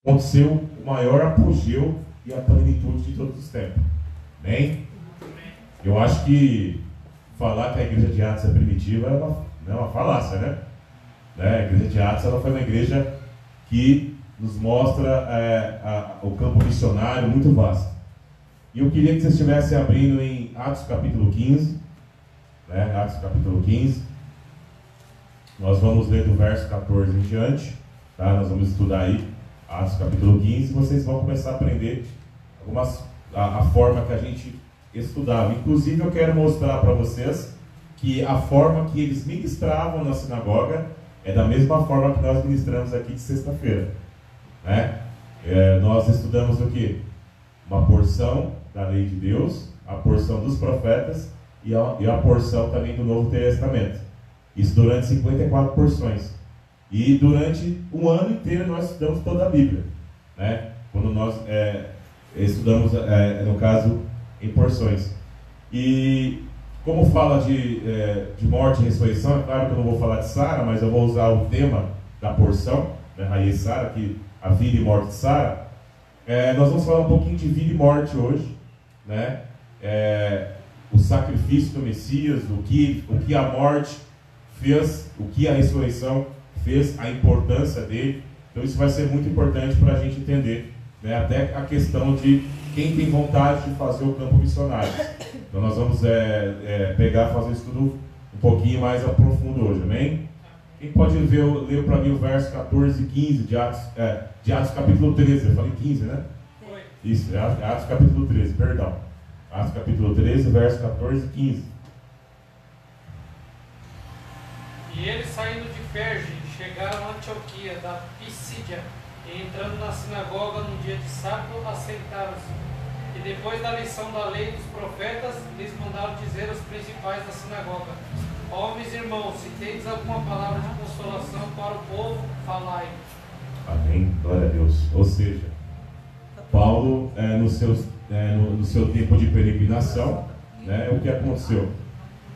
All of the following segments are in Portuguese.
aconteceu o maior apogeu e a plenitude de todos os tempos. Amém? Eu acho que falar que a igreja de Atos é primitiva é uma falácia, né? A igreja de Atos ela foi uma igreja que nos mostra o campo missionário muito vasto. E eu queria que vocês estivessem abrindo em Atos capítulo 15, Atos capítulo 15. Nós vamos ler do verso 14 em diante, tá? Nós vamos estudar aí Atos capítulo 15 e vocês vão começar a aprender a forma que a gente estudava. Inclusive eu quero mostrar para vocês que a forma que eles ministravam na sinagoga é da mesma forma que nós ministramos aqui de sexta-feira, né? Nós estudamos o que? Uma porção da lei de Deus, a porção dos profetas e a porção também do Novo Testamento. Isso durante 54 porções. E durante um ano inteiro nós estudamos toda a Bíblia, né? Quando nós estudamos, no caso, em porções. E como fala de morte e ressurreição, é claro que eu não vou falar de Sara, mas eu vou usar o tema da porção, né? Raí e Sara, que a vida e morte de Sara. Nós vamos falar um pouquinho de vida e morte hoje, né? O sacrifício do Messias, o que a morte fez, o que a ressurreição fez, a importância dele. Então isso vai ser muito importante para a gente entender, né? Até a questão de quem tem vontade de fazer o campo missionário. Então nós vamos fazer um estudo um pouquinho mais profundo hoje, amém? Quem pode ler para mim o verso 14 e 15 de Atos capítulo 13, eu falei 15, né? Foi. Isso, Atos capítulo 13, perdão. Atos capítulo 13, verso 14 e 15. E eles, saindo de Perge, chegaram a Antioquia da Pisídia, e entrando na sinagoga no dia de sábado, assentaram-se. E depois da lição da lei dos profetas, lhes mandaram dizer aos principais da sinagoga: Homens e irmãos, se tendes alguma palavra de consolação para o povo, falai. Amém, glória a Deus. Ou seja, Paulo, no seu tempo de peregrinação, né, o que aconteceu?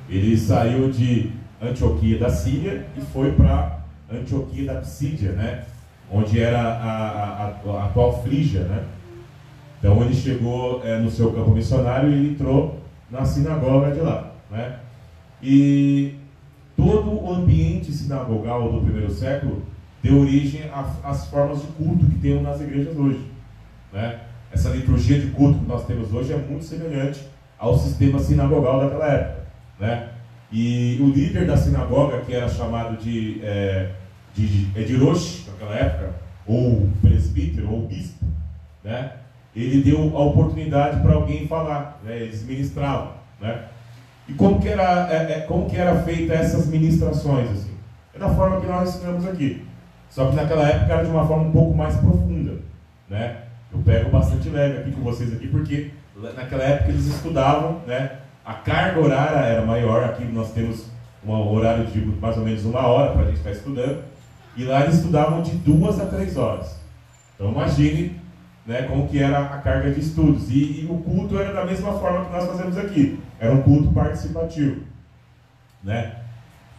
Ele saiu de Antioquia da Síria e foi para Antioquia da Pisídia, né, onde era a atual Frígia, né? Então ele chegou no seu campo missionário e ele entrou na sinagoga de lá, né? E todo o ambiente sinagogal do primeiro século deu origem às formas de culto que temos nas igrejas hoje, né? Essa liturgia de culto que nós temos hoje é muito semelhante ao sistema sinagogal daquela época, né? E o líder da sinagoga, que era chamado de Rosh naquela época, ou presbítero, ou bispo, né? Ele deu a oportunidade para alguém falar, né? Eles ministravam, né? E como que era feita essas ministrações, assim? É da forma que nós ensinamos aqui, só que naquela época era de uma forma um pouco mais profunda, né? Eu pego bastante leve aqui com vocês aqui, porque naquela época eles estudavam, né? A carga horária era maior. Aqui nós temos um horário de mais ou menos 1 hora para a gente estar estudando, e lá eles estudavam de 2 a 3 horas. Então imagine, né, como que era a carga de estudos. E o culto era da mesma forma que nós fazemos aqui. Era um culto participativo, né?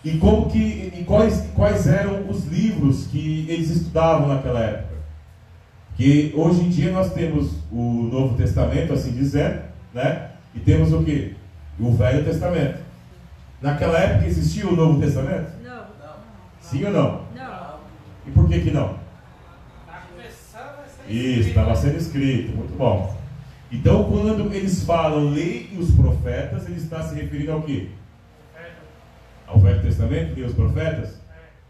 E quais eram os livros que eles estudavam naquela época? Que hoje em dia nós temos o Novo Testamento, assim dizendo, né? E temos o quê? O Velho Testamento. Naquela época existia o Novo Testamento? Não. Sim ou não? Não. E por que não? Está começando a ser Isso, escrito. estava sendo escrito, muito bom. Então, quando eles falam lei e os profetas, ele está se referindo ao quê? Ao Velho Testamento, lei e os profetas?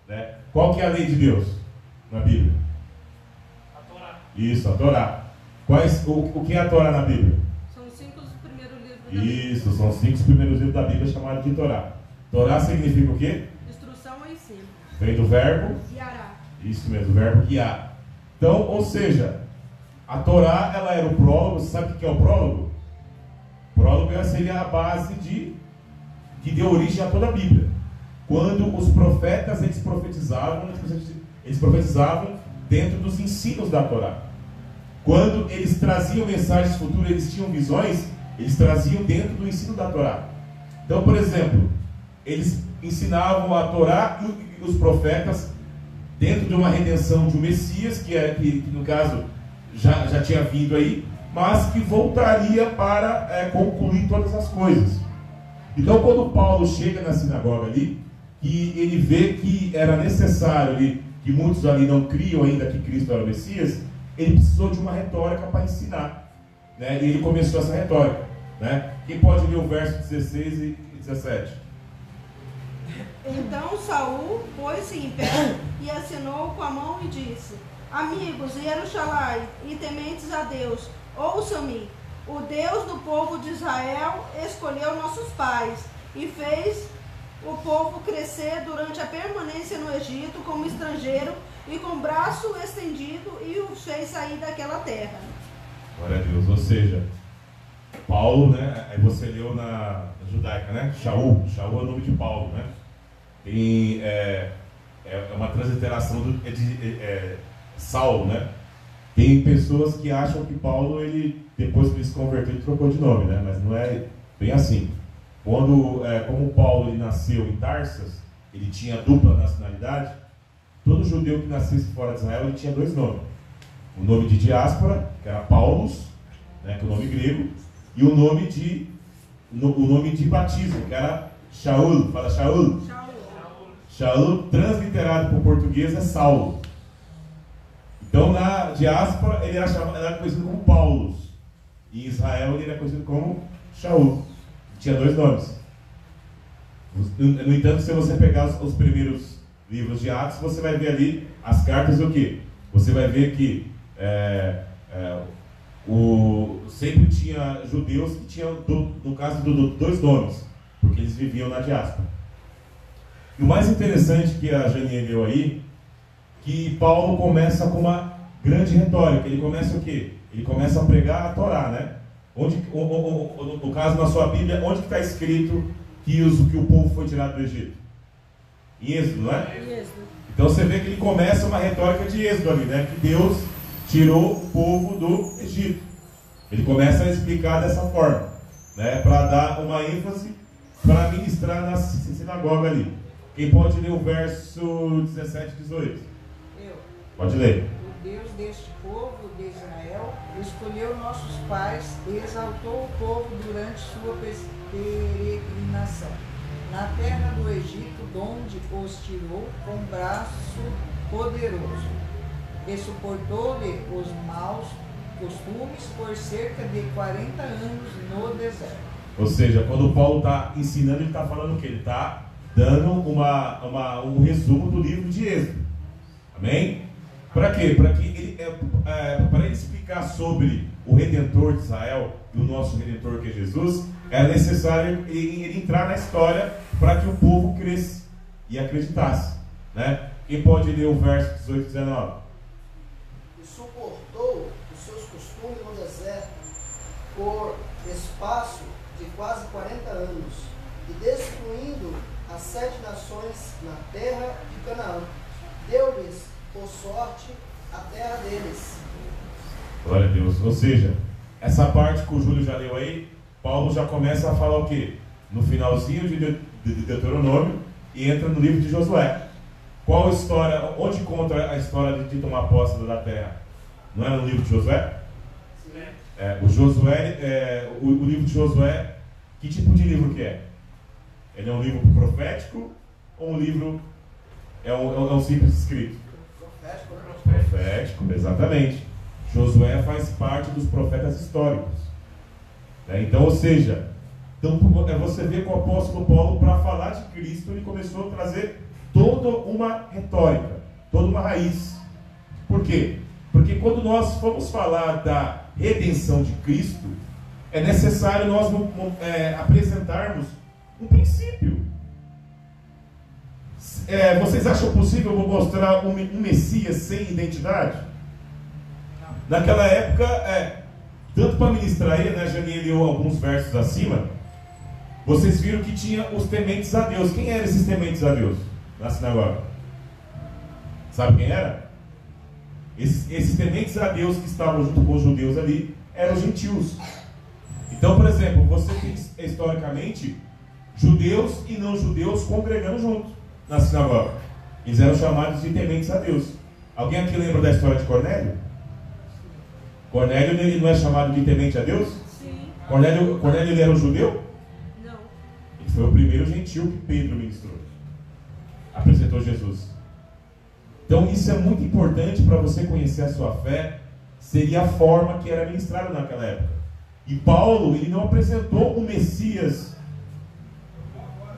Né? Qual que é a lei de Deus na Bíblia? A Torá. Isso, a Torá. O que é a Torá na Bíblia? São os 5 primeiros livros da Bíblia. Isso, são 5 primeiros livros da Bíblia chamados de Torá. Torá significa o quê? Instrução ou ensino. Vem do verbo? Yará. Isso mesmo, o verbo guiar. Então, ou seja, a Torá, ela era o prólogo. Você sabe o que é o prólogo? O prólogo seria a base que deu origem a toda a Bíblia. Quando os profetas, eles profetizavam dentro dos ensinos da Torá. Quando eles traziam mensagens futuras, eles tinham visões, eles traziam dentro do ensino da Torá. Então, por exemplo, eles ensinavam a Torá e os profetas dentro de uma redenção de um Messias, que no caso já tinha vindo aí, mas que voltaria para concluir todas as coisas. Então, quando Paulo chega na sinagoga ali, e ele vê que era necessário ali, que muitos ali não criam ainda que Cristo era o Messias, ele precisou de uma retórica para ensinar, né? E ele começou essa retórica, né? Quem pode ler o verso 16 e 17? Então Saul pôs-se em pé e assinou com a mão e disse: Amigos de Jerusalém e tementes a Deus, ouçam-me. O Deus do povo de Israel escolheu nossos pais e fez o povo crescer durante a permanência no Egito como estrangeiro e com braço estendido, e os fez sair daquela terra. Glória a Deus. Ou seja, Paulo, né? Aí você leu na judaica, né? Shaul é o nome de Paulo, né? É uma transliteração de Saulo, né? Tem pessoas que acham que Paulo, depois que ele se converteu, ele trocou de nome, né? Mas não é bem assim. Como Paulo ele nasceu em Tarsas, ele tinha dupla nacionalidade. Todo judeu que nascesse fora de Israel, ele tinha dois nomes: o nome de diáspora, que era Paulus, né, que é o nome grego, e o nome de batismo, que era Shaul. Fala Shaul. Shaul, transliterado para o português, é Saulo. Então, na diáspora, ele era conhecido como Paulus. E em Israel, ele era conhecido como Shaul. Tinha dois nomes. No entanto, se você pegar os primeiros livros de Atos, você vai ver ali as cartas o quê? Você vai ver que sempre tinha judeus que tinham, no caso, dois nomes, porque eles viviam na diáspora. E o mais interessante que a Janinha leu aí, que Paulo começa com uma grande retórica. Ele começa o quê? Ele começa a pregar a Torá, né? No caso, na sua Bíblia, onde está escrito que o povo foi tirado do Egito? Em Êxodo, não é? Êxodo. Então você vê que ele começa uma retórica de Êxodo ali, né? Que Deus tirou o povo do Egito. Ele começa a explicar dessa forma, né? Para dar uma ênfase, para ministrar na sinagoga ali. Quem pode ler o verso 17 e 18? Eu. Pode ler. O Deus deste povo de Israel escolheu nossos pais e exaltou o povo durante sua peregrinação na terra do Egito, donde os tirou com braço poderoso, e suportou-lhe os maus costumes por cerca de 40 anos no deserto. Ou seja, quando Paulo está ensinando, ele está falando o quê? Ele está dando um resumo do livro de Êxodo. Amém? Para quê? Para ele explicar sobre o Redentor de Israel e o nosso Redentor, que é Jesus, era necessário ele entrar na história para que o povo cresça e acreditasse, né? Quem pode ler o verso 18 e 19? E suportou os seus costumes no deserto por espaço de quase 40 anos, e destruindo as 7 nações na terra de Canaã, deu-lhes por sorte a terra deles. Glória a Deus. Ou seja, essa parte que o Júlio já leu aí, Paulo já começa a falar o quê? No finalzinho de Deuteronômio, e entra no livro de Josué. Qual a história? Onde conta a história de tomar posse da terra? Não é no livro de Josué? O livro de Josué, que tipo de livro que é? Ele é um livro profético ou um livro é um simples escrito? Profético, exatamente. Josué faz parte dos profetas históricos, né? Então, ou seja, você vê que o apóstolo Paulo, para falar de Cristo, ele começou a trazer toda uma retórica, toda uma raiz. Por quê? Porque quando nós formos falar da redenção de Cristo, é necessário nós apresentarmos um princípio. Vocês acham possível eu mostrar um Messias sem identidade? Naquela época, tanto para ministrar ele, né, Janinha leu alguns versos acima, vocês viram que tinha os tementes a Deus. Quem eram esses tementes a Deus na sinagoga? Sabe quem era? Esses tementes a Deus que estavam junto com os judeus ali eram os gentios. Então, por exemplo, você tem historicamente judeus e não judeus congregando juntos na sinagoga. Eles eram chamados de tementes a Deus. Alguém aqui lembra da história de Cornélio? Cornélio, ele não é chamado de temente a Deus? Sim. Cornélio ele era um judeu? Não. Ele foi o primeiro gentil que Pedro ministrou. Apresentou Jesus. Então isso é muito importante para você conhecer a sua fé. Seria a forma que era ministrado naquela época. E Paulo, ele não apresentou o Messias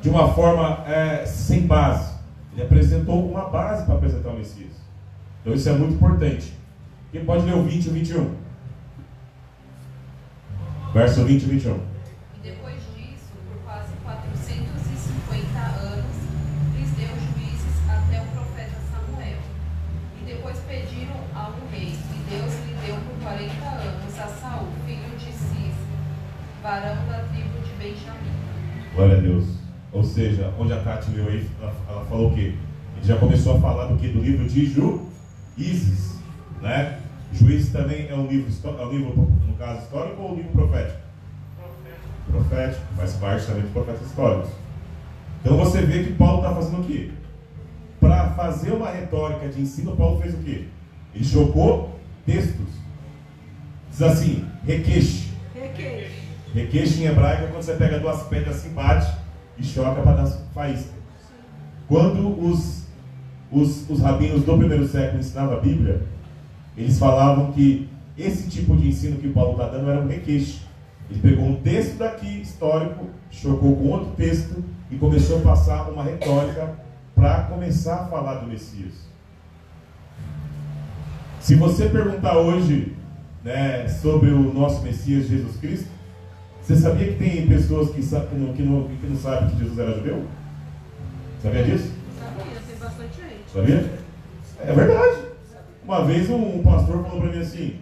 de uma forma sem base. Ele apresentou uma base para apresentar o Messias. Então isso é muito importante. Quem pode ler o 20 e o 21? Verso 20 e 21. E depois disso, por quase 450 anos, lhes deu juízes até o profeta Samuel. E depois pediram a um rei, e Deus lhe deu por 40 anos a Saul, filho de Cis, varão da tribo de Benjamim. Glória a Deus. Ou seja, onde a Tati leu aí, ela falou o quê? Ele já começou a falar do quê? Do livro de Juízes, né? Juízes também é um livro, no caso, histórico ou um livro profético? Profético, faz parte também dos profetas históricos. Então você vê que Paulo está fazendo o quê? Para fazer uma retórica de ensino, Paulo fez o quê? Ele chocou textos. Diz assim, requeixe. Requeixe em hebraico é quando você pega duas pedras assim, bate e choca para dar faísca. Quando os rabinos do primeiro século ensinavam a Bíblia, eles falavam que esse tipo de ensino que Paulo está dando era um requeixe. Ele pegou um texto daqui, histórico, chocou com outro texto e começou a passar uma retórica para começar a falar do Messias. Se você perguntar hoje, né, sobre o nosso Messias Jesus Cristo, você sabia que tem pessoas que não sabem que Jesus era judeu? Sabia disso? Sabia, tem bastante gente. Sabia? É verdade. Uma vez um pastor falou para mim assim: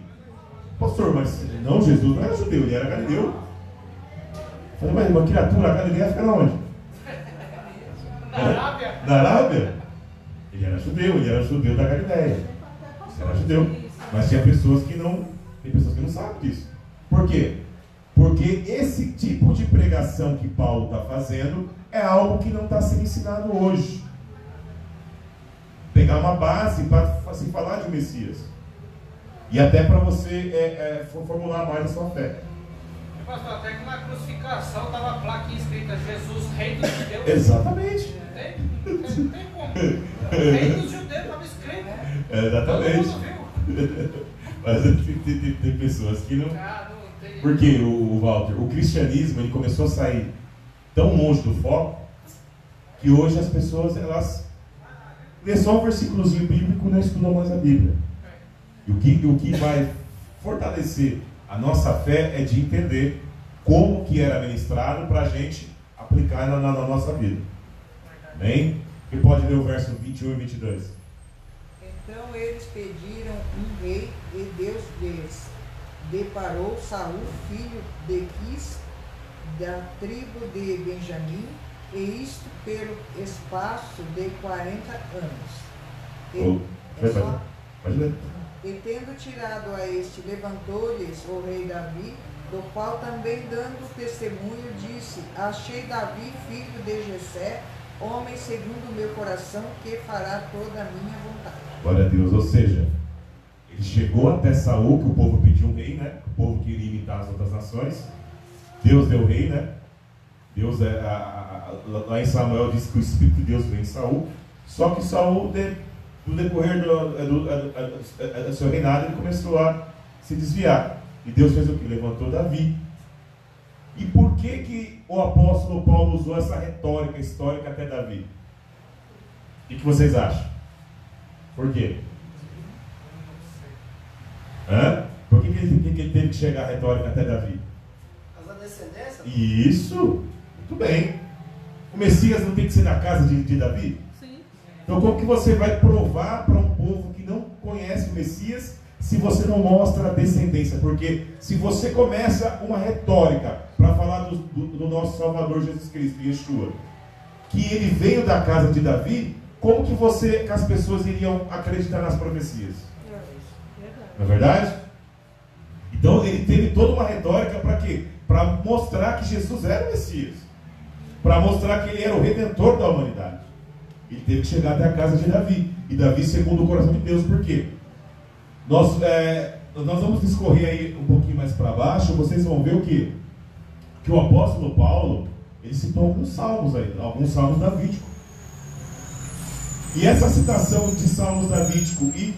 pastor, mas não, Jesus não era judeu, ele era galileu. Eu falei, mas uma criatura, a Galileia fica na onde? Na Arábia? Na Arábia? Ele era judeu da Galileia. Ele era judeu. Mas tinha pessoas que não, tem pessoas que não sabem disso. Por quê? Porque esse tipo de pregação que Paulo está fazendo é algo que não está sendo ensinado hoje. Pegar uma base para se falar de Messias. E até para você formular mais a sua fé. Pastor, até que na crucificação estava a placa escrita Jesus, Rei dos Judeus. Exatamente. Não tem como. Rei dos Judeus estava escrito. Exatamente. Todo mundo viu. Mas tem pessoas que não. Porque o Walter, o cristianismo ele começou a sair tão longe do foco que hoje as pessoas elas lê só um versículozinho bíblico e não estudam mais a Bíblia. E o que vai fortalecer a nossa fé é de entender como que era ministrado para a gente aplicar na nossa vida. Amém? Quem pode ler o verso 21 e 22? Então eles pediram um rei e Deus lhes deparou Saul, filho de Quis, da tribo de Benjamim, e isto pelo espaço de 40 anos. Pode ler. E tendo tirado a este, levantou-lhes o rei Davi, do qual também dando testemunho disse: achei Davi, filho de Jessé, homem segundo o meu coração, que fará toda a minha vontade. Glória a Deus. Ou seja, ele chegou até Saul, que o povo pediu um rei, né? O povo queria imitar as outras nações. Deus deu rei, né? Deus lá em Samuel diz que o Espírito de Deus vem em Saul. Só que Saul, no decorrer do seu reinado, ele começou a se desviar. E Deus fez o que? Levantou Davi. E por que o apóstolo Paulo usou essa retórica histórica até Davi? O que vocês acham? Por quê? Por que ele teve que chegar a retórica até Davi? As descendências? Isso, muito bem. O Messias não tem que ser na casa de Davi? Sim. Então como que você vai provar para um povo que não conhece o Messias se você não mostra a descendência? Porque se você começa uma retórica para falar do nosso Salvador Jesus Cristo, Yeshua, que ele veio da casa de Davi, como que as pessoas iriam acreditar nas profecias? Não é verdade? Então ele teve toda uma retórica para quê? Para mostrar que Jesus era o Messias. Para mostrar que ele era o Redentor da humanidade. Ele teve que chegar até a casa de Davi. E Davi segundo o coração de Deus. Por quê? Nós vamos discorrer aí um pouquinho mais para baixo. Vocês vão ver o quê? Que o apóstolo Paulo, ele citou alguns salmos davídicos. E essa citação de salmos davídicos e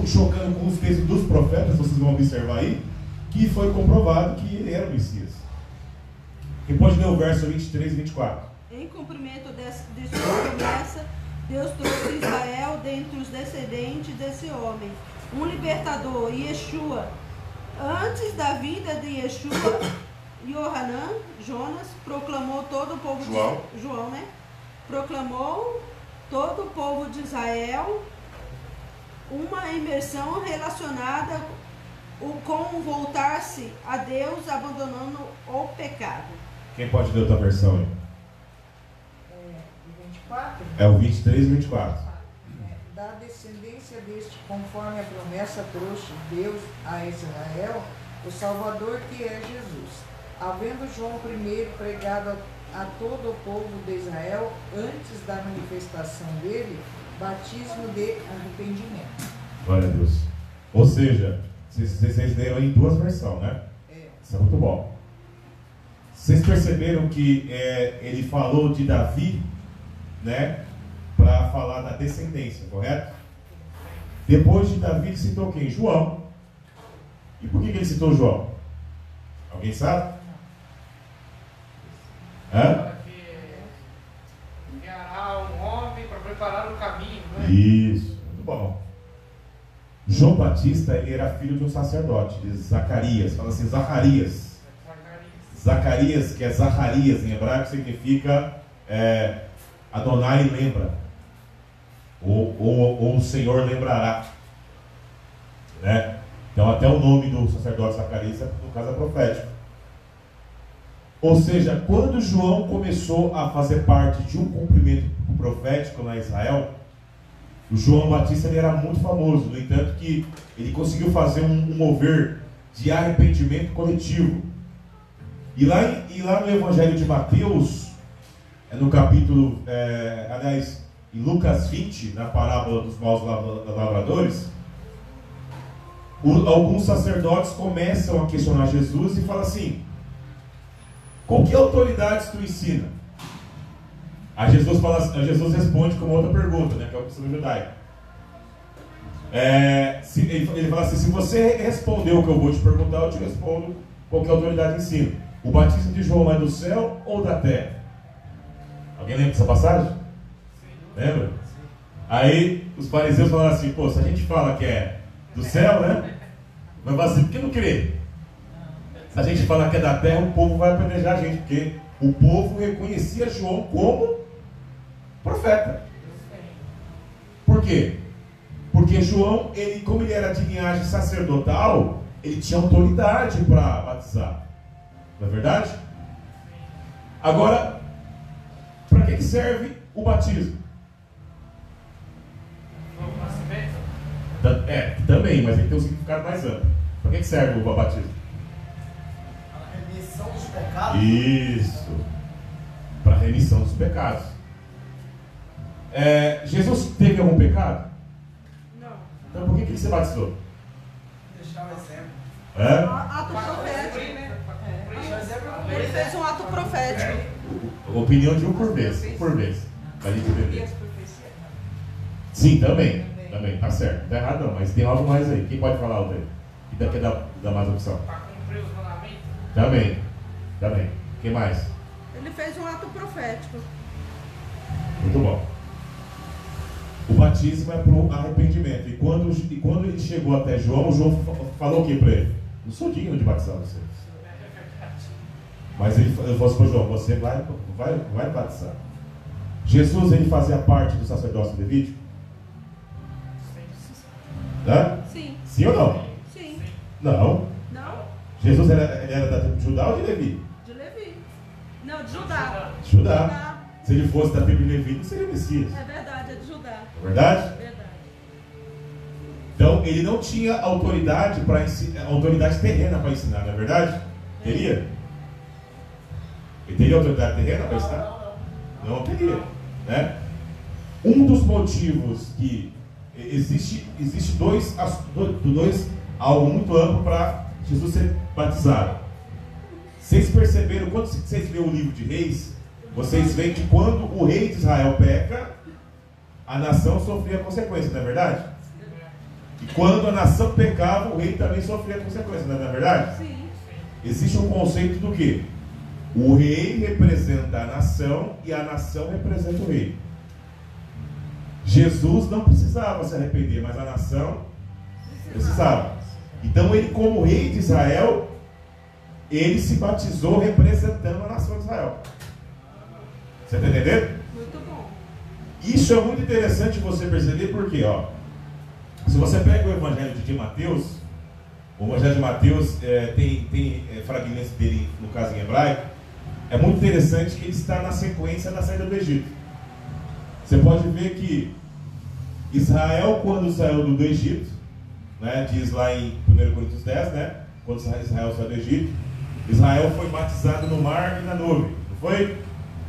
chocando com os textos dos profetas, vocês vão observar aí, que foi comprovado que ele era o Messias. Quem pode ler o verso 23 e 24? Em cumprimento de sua promessa, Deus trouxe Israel dentre os descendentes desse homem, um libertador, Yeshua. Antes da vinda de Yeshua, Jonas proclamou todo o povo proclamou todo o povo de Israel uma imersão relacionada com voltar-se a Deus, abandonando o pecado. Quem pode ler outra versão aí? 24? É o 23 e 24. Da descendência deste, conforme a promessa trouxe Deus a Israel, o Salvador que é Jesus. Havendo João primeiro pregado a todo o povo de Israel, antes da manifestação dele, batismo de arrependimento. Glória a Deus. Ou seja, vocês leram em duas versões, né? Isso é muito bom. Vocês perceberam que ele falou de Davi, né? Para falar da descendência, correto? Depois de Davi, ele citou quem? João. E por que ele citou João? Alguém sabe? Enviará um homem para preparar o caminho, né? Isso, muito bom. João Batista, ele era filho de um sacerdote, de Zacarias. Fala assim, Zacarias. Zacarias, que é Zacarias em hebraico, significa Adonai lembra. Ou o Senhor lembrará. Né? Então até o nome do sacerdote Zacarias, no caso, é profético. Ou seja, quando João começou a fazer parte de um cumprimento profético na Israel, o João Batista ele era muito famoso. No entanto que ele conseguiu fazer um mover de arrependimento coletivo. E lá no Evangelho de Mateus, no capítulo, em Lucas 20, na parábola dos maus lavradores, alguns sacerdotes começam a questionar Jesus e falam assim: com que autoridades tu ensina? Aí Jesus responde com uma outra pergunta, né, que é o costume judaico. Ele fala assim: se você responder o que eu vou te perguntar, eu te respondo qual que autoridade ensina. O batismo de João é do céu ou da terra? Alguém lembra dessa passagem? Lembra? Aí os fariseus falaram assim: pô, se a gente fala que é do céu, né? Vai falar assim, por que não crê? Se a gente falar que é da terra, o povo vai apedrejar a gente, porque o povo reconhecia João como profeta. Por quê? Porque João, como ele era de linhagem sacerdotal, ele tinha autoridade para batizar. Não é verdade? Agora, para que serve o batismo? Novo nascimento? Também, mas ele tem um significado mais amplo. Para que serve o batismo? A remissão dos pecados. Isso. Para a remissão dos pecados. Jesus teve algum pecado? Não. Então por que ele se batizou? Deixar o exemplo. Ato profético. Ele Ele fez um ato profético. Opinião de um por vez. Pra gente entender. Sim, também, tá certo. Não tá errado não, mas tem algo mais aí. Quem pode falar outro aí? Que daqui dá mais opção. para cumprir os mandamentos? Também. Quem mais? Ele fez um ato profético. Muito bom. O batismo é para o arrependimento. E quando ele chegou até João falou o que para ele? Não sou digno de batizar você. Mas ele falou assim para João: você vai batizar. Jesus, ele fazia parte do sacerdócio levítico? Sim. Sim ou não? Sim. Não. Não? Jesus ele era da tribo de Judá ou de Levi? De Levi. Não, de Judá. Judá. Se ele fosse da tribo de Levi, não seria Messias. É verdade, é de Judá. É verdade? Verdade. Então ele não tinha autoridade para ensinar, autoridade terrena para ensinar, não é verdade? Teria? Ele teria autoridade terrena para ensinar? Não teria, né? Um dos motivos que existe algo muito amplo para Jesus ser batizado. Vocês perceberam, quando vocês lêem o livro de Reis, vocês veem que quando o rei de Israel peca, a nação sofria consequências, não é verdade? E quando a nação pecava, o rei também sofria consequências, não é verdade? Sim. Existe um conceito do quê? O rei representa a nação e a nação representa o rei. Jesus não precisava se arrepender, mas a nação precisava. Então ele, como rei de Israel, ele se batizou representando a nação de Israel. Você está entendendo? Muito bom. Isso é muito interessante você perceber, porque, ó, se você pega o Evangelho de Mateus, o Evangelho de Mateus tem fragmentos dele, no caso em hebraico, é muito interessante que ele está na sequência da saída do Egito. Você pode ver que Israel, quando saiu do Egito, né, diz lá em 1 Coríntios 10, né, quando Israel saiu do Egito, Israel foi batizado no mar e na nuvem, não foi?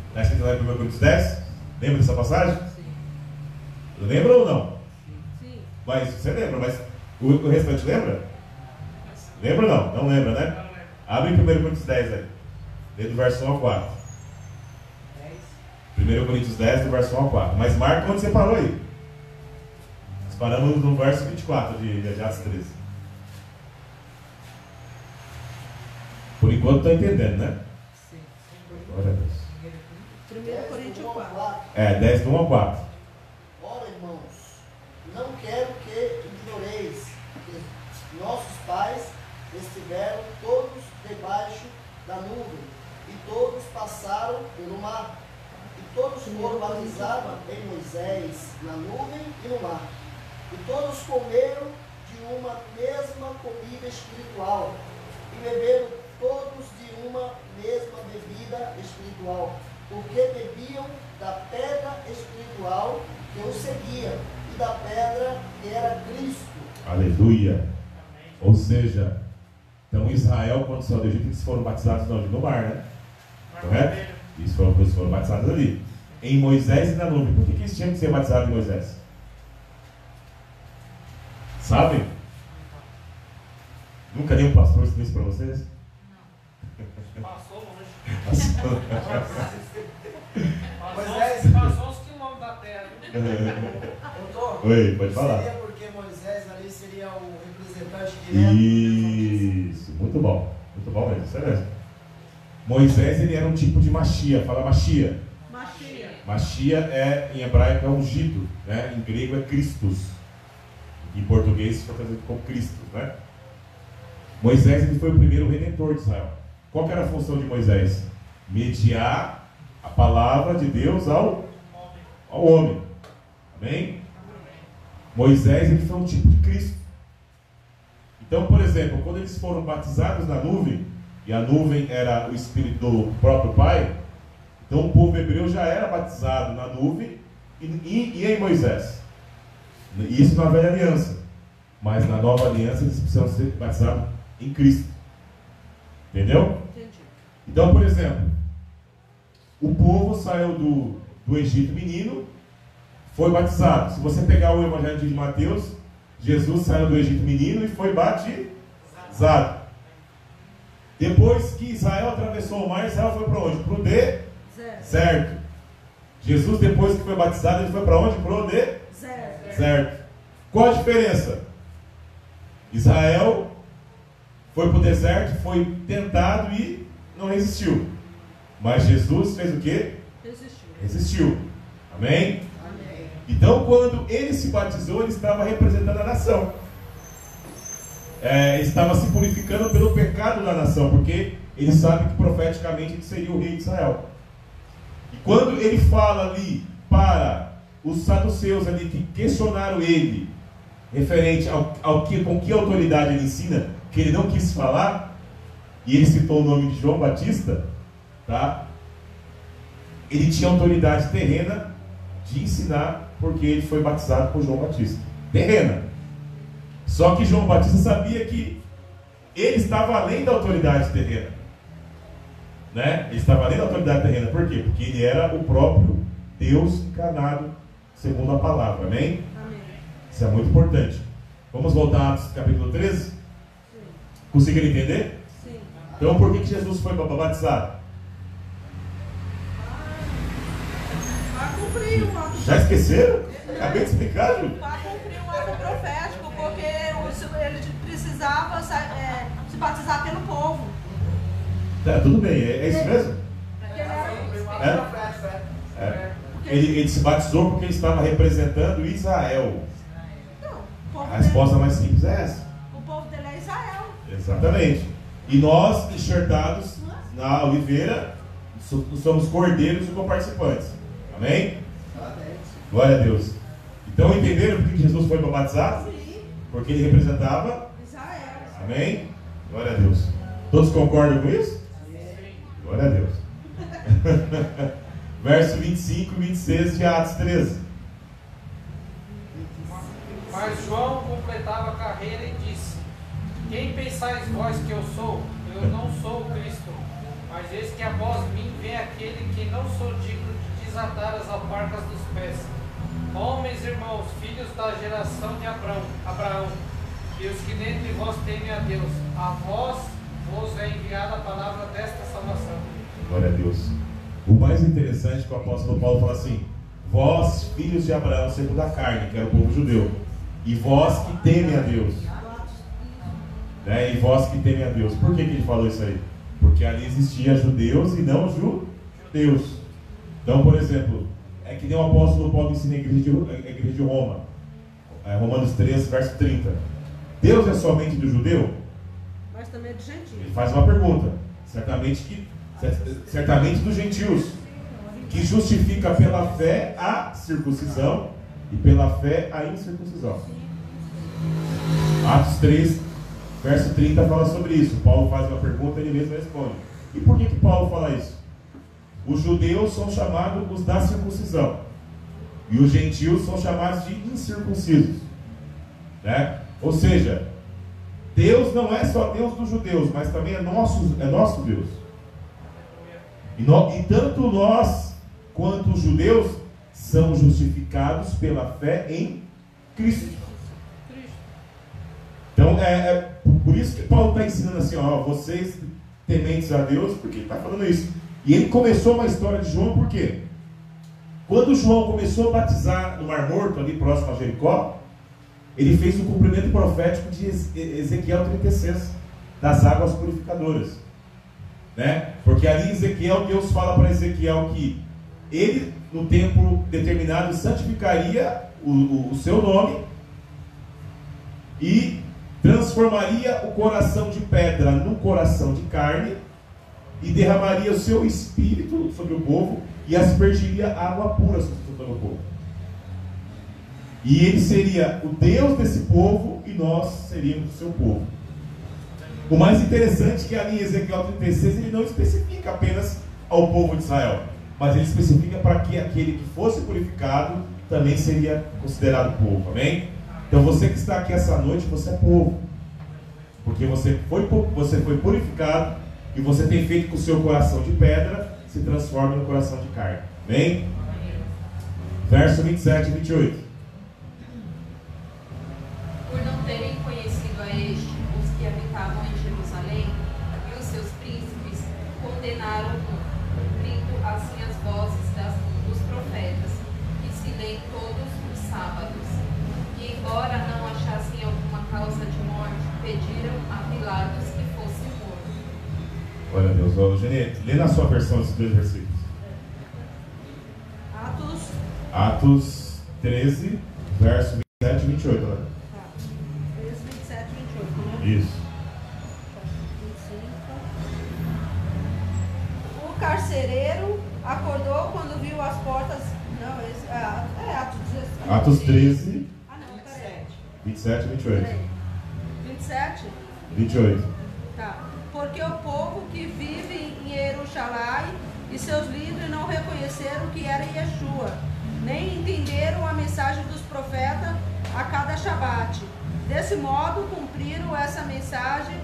Está escrito lá em 1 Coríntios 10? Lembra dessa passagem? Sim. Lembra ou não? Sim. Mas você lembra, mas o restante lembra? Lembra ou não? Não lembra, né? Abre em 1 Coríntios 10 aí. Lê do verso 1 ao 4. 1 Coríntios 10, do verso 1 ao 4. Mas marca onde você parou aí. Nós paramos no verso 24 de Atos 13. Por enquanto está entendendo, né? Sim. Glória a Deus. 1 Coríntios 4. 10 do 1 ao 4. Ora, irmãos, não quero que ignoreis que nossos pais estiveram todos debaixo da nuvem, e todos passaram pelo mar, e todos foram batizados em Moisés na nuvem e no mar, e todos comeram de uma mesma comida espiritual, e beberam todos de uma mesma bebida espiritual, porque bebiam da pedra espiritual que os seguia, e da pedra que era Cristo. Aleluia. Ou seja, então Israel, quando saiu do Egito, eles foram batizados no mar, né? Correto? Eles foram batizados ali. Em Moisés e na nuvem. Por que eles tinham que ser batizados em Moisés? Sabem? Nunca nenhum pastor ensinou isso para vocês? Passou longe. Moisés Passou uns quilômetros da terra. Doutor, Oi, pode falar. seria porque Moisés ali seria o representante direto? Isso, muito bom mesmo, isso é mesmo. Moisés, ele era um tipo de Machia, fala Machia. Machia. Machia em hebraico é ungido, né? Em grego é Christus. Em português foi traduzido como Cristo, né? Moisés, ele foi o primeiro redentor de Israel. Qual que era a função de Moisés? Mediar a palavra de Deus ao homem. Amém? Moisés, ele foi um tipo de Cristo. Então, por exemplo, quando eles foram batizados na nuvem, e a nuvem era o Espírito do próprio Pai, então o povo hebreu já era batizado na nuvem e em Moisés. Isso na velha aliança. Mas na nova aliança eles precisam ser batizados em Cristo. Entendeu? Entendi. Então, por exemplo, o povo saiu do Egito menino, foi batizado. Se você pegar o Evangelho de Mateus, Jesus saiu do Egito menino e foi batizado. Depois que Israel atravessou o mar, Israel foi para onde? Para o deserto. Jesus, depois que foi batizado, ele foi para onde? Para o deserto. Qual a diferença? Israel foi para o deserto, foi tentado e não resistiu. Mas Jesus fez o quê? Resistiu. Amém? Amém. Então, quando ele se batizou, ele estava representando a nação. Estava se purificando pelo pecado da nação, porque ele sabe que profeticamente ele seria o rei de Israel. E quando ele fala ali para os saduceus ali que questionaram ele, referente com que autoridade ele ensina, que ele não quis falar, e ele citou o nome de João Batista, tá? Ele tinha autoridade terrena de ensinar, porque ele foi batizado por João Batista. Terrena. Só que João Batista sabia que ele estava além da autoridade terrena. Né? Ele estava além da autoridade terrena. Por quê? Porque ele era o próprio Deus encarnado segundo a palavra. Amém? Amém. Isso é muito importante. Vamos voltar a Atos capítulo 13? Sim. Conseguiram entender? Sim. Então por que Jesus foi batizar? Para cumprir o ato. Já esqueceram? Acabei de explicar, Ju. Para cumprir o ato profético, porque ele precisava se batizar pelo povo. Tá, tudo bem, é isso mesmo? Porque ele era Ele se batizou porque ele estava representando Israel. Não, o povo A resposta mais simples é essa. o povo dele é Israel. Exatamente. E nós, enxertados na oliveira, somos cordeiros e coparticipantes. Amém? Glória a Deus. Então entenderam por que Jesus foi batizado? Sim, Porque ele representava. Israel. Amém? Glória a Deus. Todos concordam com isso? Glória a Deus. Verso 25 e 26 de Atos 13. Mas João completava a carreira e disse: Quem pensais vós que eu sou? Eu não sou o Cristo, mas eis que após mim vem aquele que não sou digno de desatar as alparcas dos pés. Homens, irmãos, filhos da geração de Abraão, e os que dentre vós temem a Deus, a vós vos é enviada a palavra desta salvação. Glória a Deus. O mais interessante é que o apóstolo Paulo fala assim: vós, filhos de Abraão, segundo a carne, que era o povo judeu, e vós que temem a Deus. E vós que temem a Deus. Por que ele falou isso aí? Porque ali existia judeus e não judeus. Então, por exemplo, é que nem o apóstolo Paulo ensina a igreja de Roma, Romanos 3, verso 30. Deus é somente do judeu? Mas também de gentil. Ele faz uma pergunta. Certamente dos gentios, que justifica pela fé a circuncisão e pela fé a incircuncisão. Atos 3, verso 30 fala sobre isso. Paulo faz uma pergunta e ele mesmo responde. E por que Paulo fala isso? Os judeus são chamados os da circuncisão e os gentios são chamados de incircuncisos, né? Ou seja, Deus não é só Deus dos judeus, mas também é nosso Deus. E tanto nós quanto os judeus são justificados pela fé em Cristo. Então por isso que Paulo está ensinando assim, vocês tementes a Deus, porque ele está falando isso. E ele começou uma história de João, por quê? Quando João começou a batizar no Mar Morto, ali próximo a Jericó, ele fez o cumprimento profético de Ezequiel 36, das águas purificadoras, né? Porque ali em Ezequiel, Deus fala para Ezequiel que ele, no tempo determinado, santificaria o seu nome e transformaria o coração de pedra num coração de carne e derramaria o seu espírito sobre o povo e aspergiria água pura sobre o povo. E ele seria o Deus desse povo e nós seríamos o seu povo. O mais interessante é que ali em Ezequiel 36 ele não especifica apenas ao povo de Israel, mas ele especifica para que aquele que fosse purificado também seria considerado povo. Amém? Então você que está aqui essa noite, você é povo, porque você foi purificado e você tem feito com o seu coração de pedra se transforma no coração de carne. Amém? Verso 27 e 28. Por não terem conhecido a este, os que habitavam em Jerusalém e os seus príncipes condenaram-no, cumprindo assim as vozes dos profetas, que se leem todos os sábados. E embora não achassem alguma causa de morte, pediram a Pilatos que fosse morto. Glória a Deus. Ô, Genete, lê na sua versão esses dois versículos. Atos 13, verso 27 e 28. Né? 13, 27 e 28, né? Isso. 25. O carcereiro acordou quando viu as portas. Não, Atos 16. Atos 13, Ah, não, peraí. 27 e 28. Peraí. 27? 28. Tá. Porque o povo que vive em Jerusalém e seus líderes não reconheceram que era Yeshua, nem entenderam a mensagem dos profetas a cada Shabat. Desse modo, cumpriram essa mensagem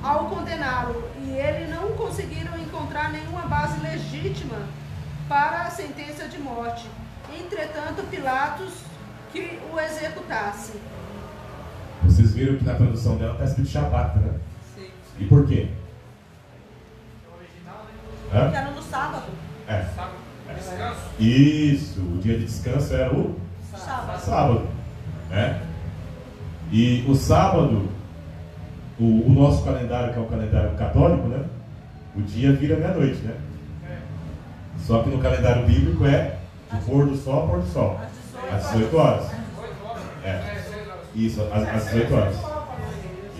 ao condená-lo, e eles não conseguiram encontrar nenhuma base legítima para a sentença de morte. entretanto Pilatos que o executasse. Vocês viram que na tradução dela está escrito Shabat, né? Sim. E por quê? O original, né? Hã? Que era no sábado. É. Sábado. Descanso. Isso, o dia de descanso era o sábado, né? E o sábado, o nosso calendário, que é o calendário católico, né? O dia vira meia-noite, né? Só que no calendário bíblico é de pôr do sol a pôr do sol, às 18 horas. 8 horas. É. 6 horas. Isso, às 18 horas.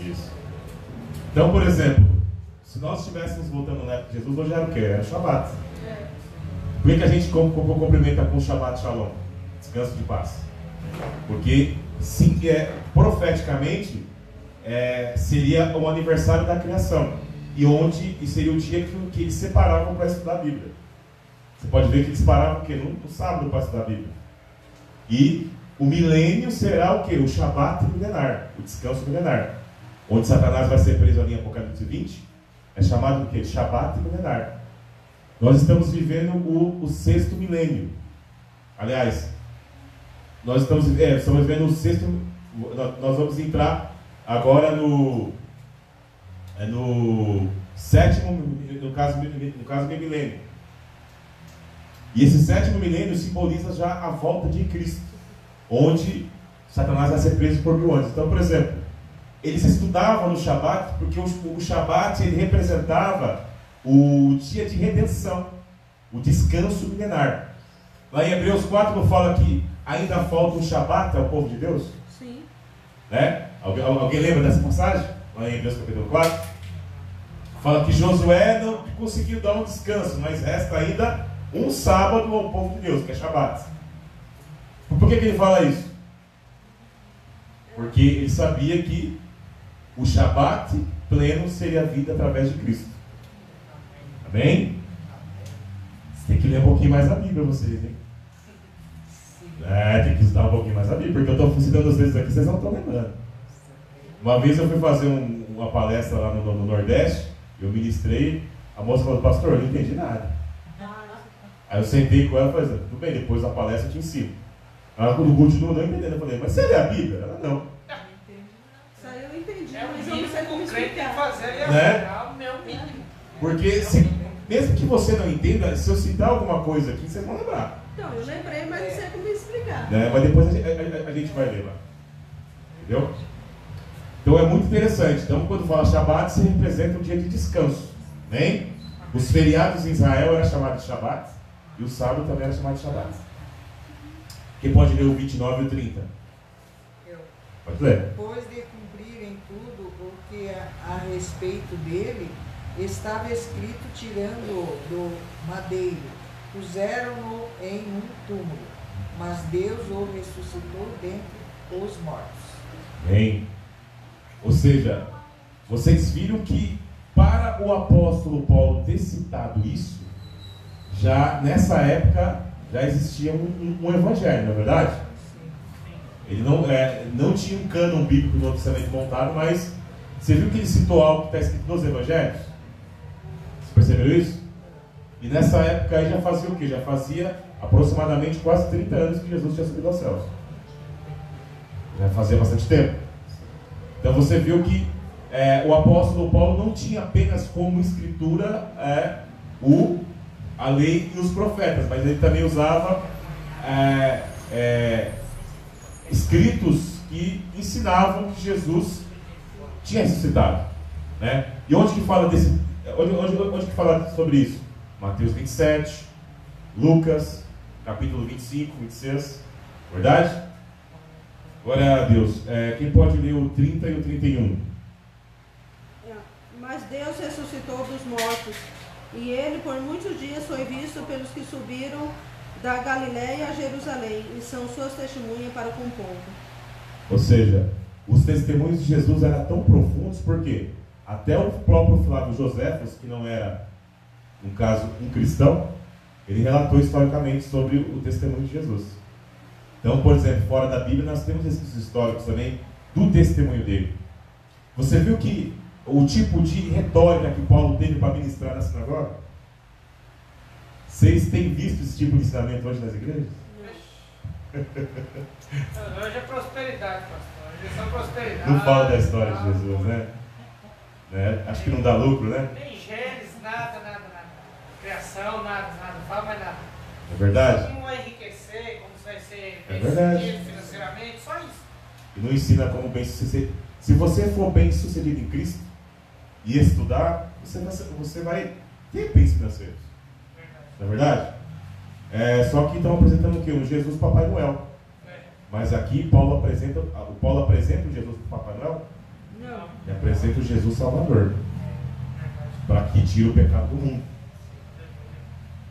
Isso. Então, por exemplo, se nós estivéssemos voltando na época de Jesus, hoje era o quê? Era Shabat. Por que a gente complementa com Shabbat Shalom? Descanso de paz. Porque sim, profeticamente seria o aniversário da criação. E seria o dia que eles separavam para estudar a Bíblia. Você pode ver que eles paravam o quê? No sábado para estudar a Bíblia. E o milênio será o quê? O Shabbat milenar, o descanso milenar. Onde Satanás vai ser preso ali em Apocalipse 20, é chamado o quê? Shabbat milenar. Nós estamos vivendo o sexto milênio. Aliás, nós estamos vivendo o sexto. Nós vamos entrar agora no sétimo, no caso milênio. E esse sétimo milênio simboliza já a volta de Cristo, onde Satanás vai ser preso por 1000 anos. Então, por exemplo, eles estudavam no Shabat porque o Shabat ele representava o dia de redenção, o descanso milenar. Lá em Hebreus 4 não fala que ainda falta um Shabat ao povo de Deus? Sim. Né? Alguém lembra dessa passagem? Lá em Hebreus capítulo 4 fala que Josué não conseguiu dar um descanso, mas resta ainda um sábado ao povo de Deus, que é Shabat. Por que ele fala isso? Porque ele sabia que o Shabat pleno seria a vida através de Cristo. Amém? Você tem que ler um pouquinho mais a Bíblia, vocês, hein? Tem que estudar um pouquinho mais a Bíblia, porque eu estou citando às vezes aqui, vocês não estão lembrando. Uma vez eu fui fazer uma palestra lá no Nordeste, eu ministrei, a moça falou, pastor, eu não entendi nada. Aí eu sentei com ela e falei, tudo bem, depois da palestra eu te ensino. Ela continuou não entendendo, eu falei, mas você lê a Bíblia? Ela, não. Isso aí eu entendi, É o mas eu não mínimo sei que como o crente tem que explicar. fazer. É Né? o meu mínimo. Porque, mesmo que você não entenda, se eu citar alguma coisa aqui, vocês vão lembrar. Então, eu lembrei, mas não sei como explicar. Né? Mas depois a gente vai ler lá. Entendeu? Então é muito interessante. Então, quando fala Shabat, você representa um dia de descanso. Né? Os feriados em Israel eram chamados de Shabat, e o sábado também era chamado de Shabat. Quem pode ler o 29 e o 30? Eu. Pode ler. Depois de cumprirem tudo o que a respeito dele estava escrito, tirando do madeiro, puseram-no em um túmulo, mas Deus o ressuscitou dentre os mortos. Bem, ou seja, vocês viram que para o apóstolo Paulo ter citado isso, já nessa época já existia um evangelho, não é verdade? Ele não tinha um cânon bíblico do Novo Testamento montado, mas você viu que ele citou algo que está escrito nos evangelhos? Você percebeu isso? E nessa época aí já fazia o quê? Já fazia aproximadamente quase 30 anos que Jesus tinha subido aos céus. Já fazia bastante tempo. Então você viu que o apóstolo Paulo não tinha apenas como escritura a lei e os profetas, mas ele também usava escritos que ensinavam que Jesus tinha ressuscitado, né? E onde que fala onde que fala sobre isso? Mateus 27, Lucas, capítulo 25, 26, verdade? Glória a Deus. Quem pode ler o 30 e o 31? Mas Deus ressuscitou dos mortos, e ele por muitos dias foi visto pelos que subiram da Galiléia a Jerusalém, e são suas testemunhas para com o povo. Ou seja, os testemunhos de Jesus eram tão profundos, porque até o próprio Flávio Joséfos, que não era, no caso, um cristão, ele relatou historicamente sobre o testemunho de Jesus. Então, por exemplo, fora da Bíblia, nós temos esses históricos também do testemunho dele. Você viu que o tipo de retórica que Paulo teve para ministrar na sinagoga? Vocês têm visto esse tipo de ensinamento hoje nas igrejas? Hoje é prosperidade, pastor. Hoje é só prosperidade. Não fala da história de Jesus, né? Acho que não dá lucro, né? Nem Gênesis, nada. Criação, nada. Não fala mais nada. É verdade? Como vai enriquecer, como você vai ser É verdade. bem-sucedido financeiramente, só isso. E não ensina como bem sucedido. Se você for bem sucedido em Cristo e estudar, você vai ter bens financeiros. Não é verdade? Só que estão apresentando o quê? Um Jesus Papai Noel. Mas aqui Paulo apresenta o Jesus Papai Noel? Não. E apresenta o Jesus Salvador. Para que tire o pecado do mundo.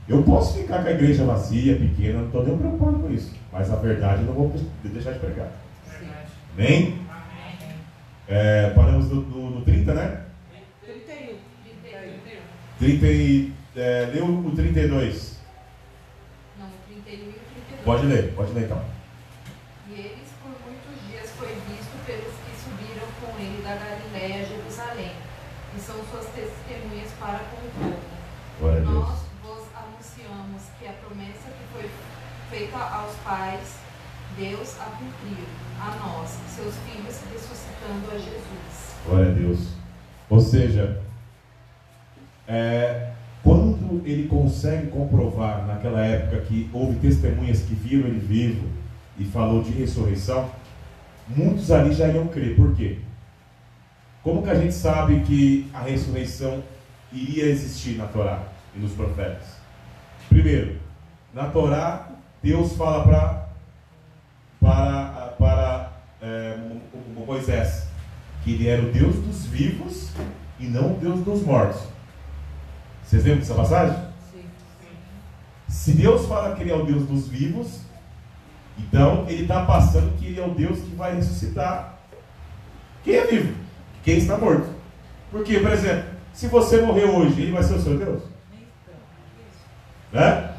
Eu posso ficar com a igreja vazia, pequena, não estou nem preocupado com isso. Mas a verdade eu não vou deixar de pregar. Amém? Paramos no 30, né? 31. Leu o 32. Não, o 31 e o 32. Pode ler então. E eles por muitos dias foi visto pelos que subiram com ele da Galiléia a Jerusalém, e são suas testemunhas para com o povo. Glória a Deus. Nós vos anunciamos que a promessa que foi feita aos pais, Deus a cumpriu, a nós, seus filhos, ressuscitando a Jesus. Glória a Deus. Ou seja, quando ele consegue comprovar naquela época que houve testemunhas que viram ele vivo e falou de ressurreição, muitos ali já iam crer. Por quê? Como que a gente sabe que a ressurreição iria existir na Torá e nos profetas? Primeiro, na Torá, Deus fala para Moisés que ele era o Deus dos vivos e não o Deus dos mortos. Vocês lembram dessa passagem? Sim. Se Deus fala que ele é o Deus dos vivos, então ele está passando que ele é o Deus que vai ressuscitar quem é vivo, quem está morto. Porque, por exemplo, se você morrer hoje, ele vai ser o seu Deus? Né?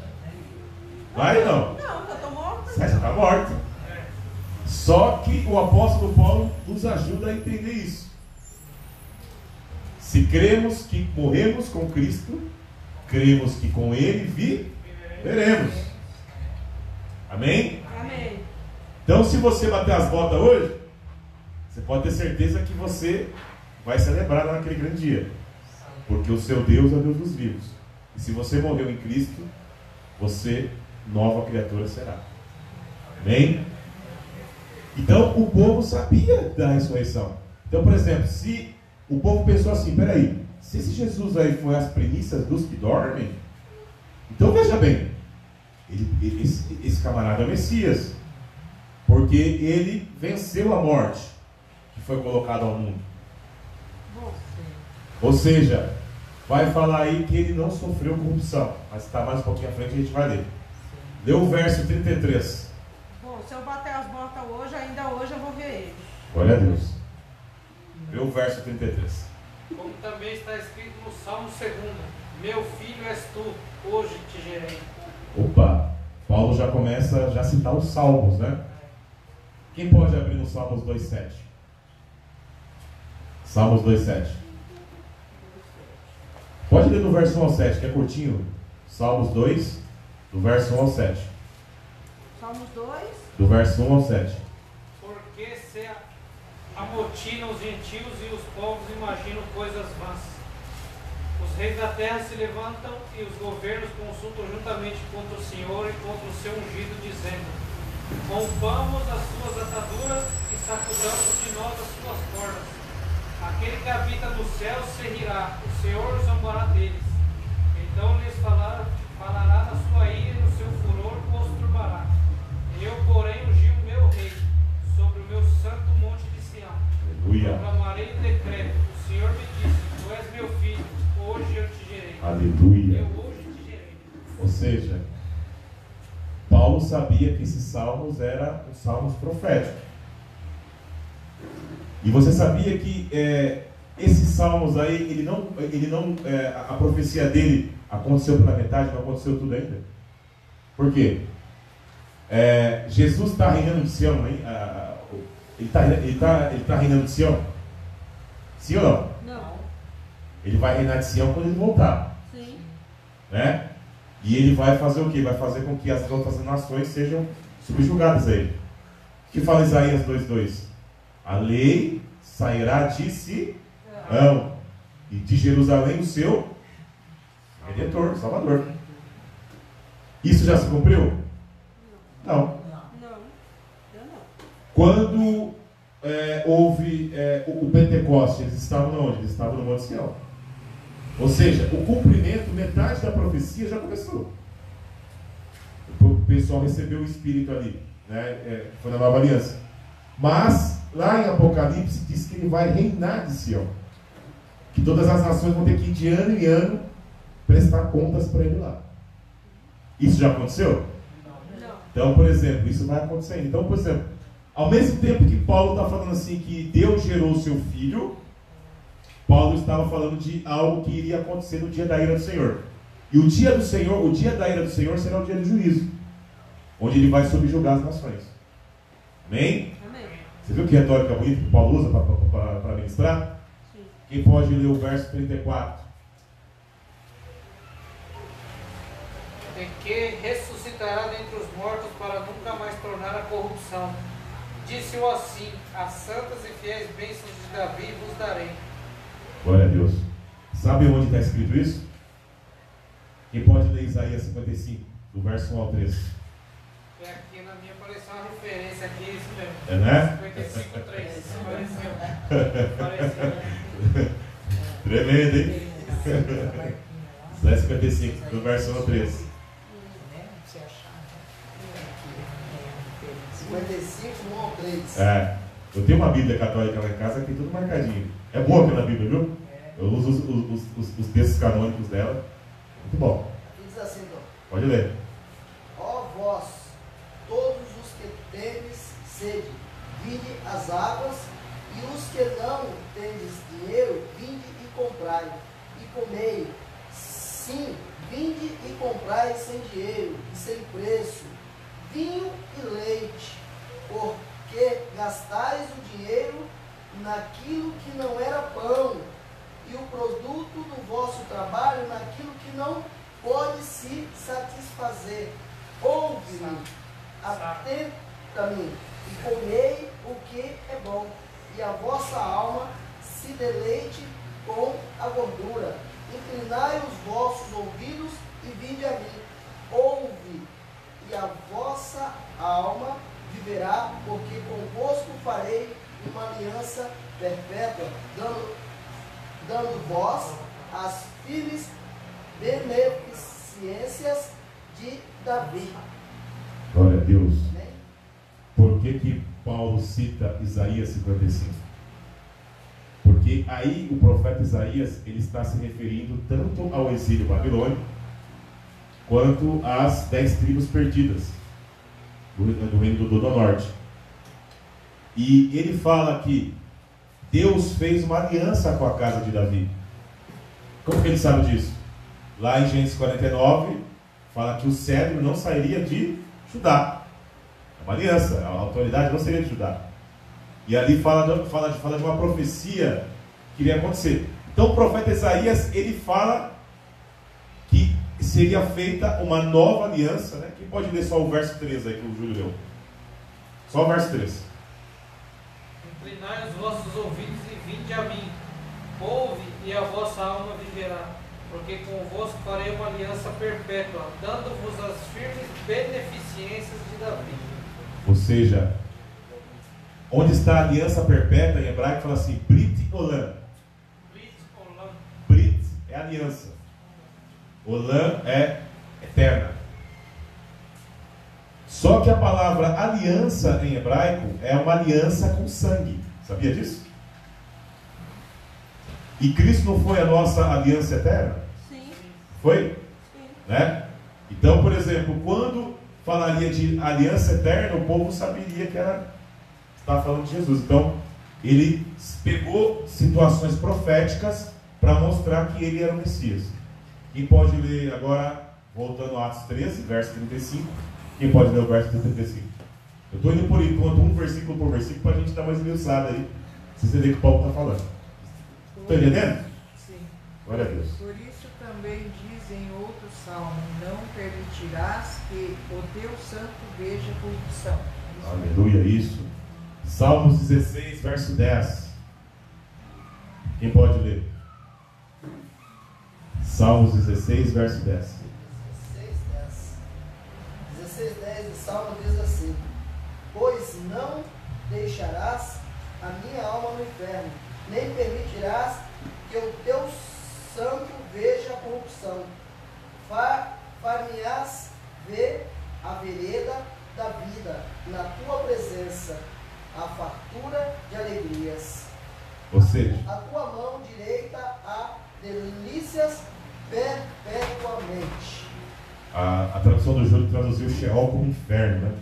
Vai ou não? Não, já estou morta. Você está morto. Só que o apóstolo Paulo nos ajuda a entender isso. Se cremos que morremos com Cristo, cremos que com Ele viveremos. Amém? Amém. Então, se você bater as botas hoje, você pode ter certeza que você vai celebrar naquele grande dia. Porque o seu Deus é o Deus dos vivos. E se você morreu em Cristo, você, nova criatura, será. Amém? Então, o povo sabia da ressurreição. Então, por exemplo, se o povo pensou assim, peraí, se esse Jesus aí foi as primícias dos que dormem, então veja bem, esse camarada é o Messias, porque ele venceu a morte que foi colocada ao mundo. Ou seja, vai falar aí que ele não sofreu corrupção, mas está mais um pouquinho à frente a gente vai ler. Lê o verso 33. Bom, se eu bater as botas hoje, ainda hoje eu vou ver ele. Glória a Deus. Lê o verso 33. Como também está escrito no Salmo 2: Meu filho és tu, hoje te gerei. Opa, Paulo já começa a citar os Salmos, né? Quem pode abrir no Salmos 2,7? Salmos 2,7. Pode ler do verso 1 ao 7, que é curtinho. Salmos 2, do verso 1 ao 7. Salmos 2. Do verso 1 ao 7. Porque se amotinam os gentios e os povos imaginam coisas vãs. Os reis da terra se levantam e os governos consultam juntamente contra o Senhor e contra o seu ungido, dizendo: rompamos as suas ataduras e sacudamos de nós as suas cordas. Aquele que habita no céu se rirá, o Senhor zombará deles. Então lhes falará na sua ira e no seu furor os turbará. Eu, porém, ungi o meu rei sobre o meu santo monte de Sião. Aleluia. Proclamarei o decreto. O Senhor me disse: tu és meu filho, hoje eu te gerei. Aleluia. Eu hoje te gerei. Ou seja, Paulo sabia que esses salmos eram os salmos proféticos. E você sabia que esses salmos aí, a profecia dele aconteceu pela metade, não aconteceu tudo ainda? Por quê? Jesus está reinando de Sião, hein? Ele tá reinando de Sião? Sim ou não? Não. Ele vai reinar de Sião quando ele voltar. Sim. Né? E ele vai fazer o quê? Vai fazer com que as outras nações sejam subjugadas a ele. O que fala Isaías 2:2? A lei sairá de Sião e de Jerusalém o seu Redentor, Salvador. Isso já se cumpriu? Não. Quando houve o Pentecoste, eles estavam onde? Eles estavam no Monte Sião. Ou seja, o cumprimento, metade da profecia já começou. O pessoal recebeu o Espírito ali, né? Foi na nova aliança. Mas, lá em Apocalipse, diz que ele vai reinar de Sião. Que todas as nações vão ter que ir de ano em ano prestar contas para ele lá. Isso já aconteceu? Não. Então, por exemplo, isso vai acontecer. Então, por exemplo, ao mesmo tempo que Paulo está falando assim que Deus gerou o seu filho, Paulo estava falando de algo que iria acontecer no dia da ira do Senhor. E o dia do Senhor, o dia da ira do Senhor será o dia do juízo, onde ele vai subjugar as nações. Amém? Amém. Você viu que retórica bonita que Paulo usa para ministrar? Sim. Quem pode ler o verso 34? E que ressuscitará dentre os mortos para nunca mais tornar a corrupção. Disse-o assim: as santas e fiéis bênçãos de Davi vos darei. Glória a Deus. Sabe onde está escrito isso? Quem pode ler Isaías 55, do verso 1 ao 13? É aqui na minha apareceu uma referência aqui, isso mesmo. É, né? 55, 3. Apareceu. Tremendo, hein? Isaías 55, do verso 1 ao 13. 55, 1 ao 3. Eu tenho uma Bíblia católica lá em casa que tem tudo marcadinho. É boa aquela Bíblia, viu? Eu uso os textos canônicos dela. Muito bom. E diz assim, então: pode ler. Ó vós, todos os que tendes sede, vinde as águas, e os que não tendes dinheiro, vinde e comprai, e comei. Sim, vinde e comprai sem dinheiro e sem preço, vinho e leite, porque gastais o dinheiro naquilo que não era pão, e o produto do vosso trabalho naquilo que não pode se satisfazer. Ouve-me, atenta-me, e comei o que é bom, e a vossa alma se deleite com a gordura. Inclinai os vossos ouvidos e vinde a mim. Ouve, e a vossa alma viverá, porque convosco farei uma aliança perpétua, dando vós as firmes beneficências de Davi. Glória a Deus. Amém? Por que Paulo cita Isaías 55? Porque aí o profeta Isaías ele está se referindo tanto ao exílio babilônico quanto às 10 tribos perdidas do reino do norte. E ele fala que Deus fez uma aliança com a casa de Davi. Como que ele sabe disso? Lá em Gênesis 49, fala que o cedro não sairia de Judá. É uma aliança, a autoridade não seria de Judá. E ali fala de uma profecia que iria acontecer. Então o profeta Isaías, ele fala que seria feita uma nova aliança, né? Quem pode ler só o verso 3 aí que o Júlio leu? Só o verso 3. Inclinai os vossos ouvidos e vinde a mim. Ouve, e a vossa alma viverá, porque convosco farei uma aliança perpétua, dando-vos as firmes beneficências de Davi. Ou seja, onde está a aliança perpétua em hebraico fala assim, Brit Olam. Brit Olam. Brit é aliança. Olam é eterna. Só que a palavra aliança em hebraico é uma aliança com sangue. Sabia disso? E Cristo não foi a nossa aliança eterna? Sim. Foi? Sim. Né? Então, por exemplo, quando falaria de aliança eterna, o povo saberia que estava falando de Jesus. Então, ele pegou situações proféticas para mostrar que ele era o Messias. Quem pode ler agora, voltando a Atos 13, verso 35. Quem pode ler o verso 35? Eu estou indo por enquanto um versículo por versículo para a gente dar mais esmiuçada aí, se você ver o que o Paulo está falando. Está entendendo? Sim. Glória a Deus. Por isso também diz em outro salmo: não permitirás que o teu santo veja corrupção. Aleluia, isso. Salmos 16, verso 10. Quem pode ler? Salmos 16, verso 10. 16:10 do Salmo diz assim: pois não deixarás a minha alma no inferno, nem permitirás que o teu santo veja a corrupção. Far-me-ás ver a vereda da vida, na tua presença, a fartura de alegrias. Ou seja, A tua mão direita há delícias perpetuamente. a tradução do Júlio traduziu Sheol como inferno, né?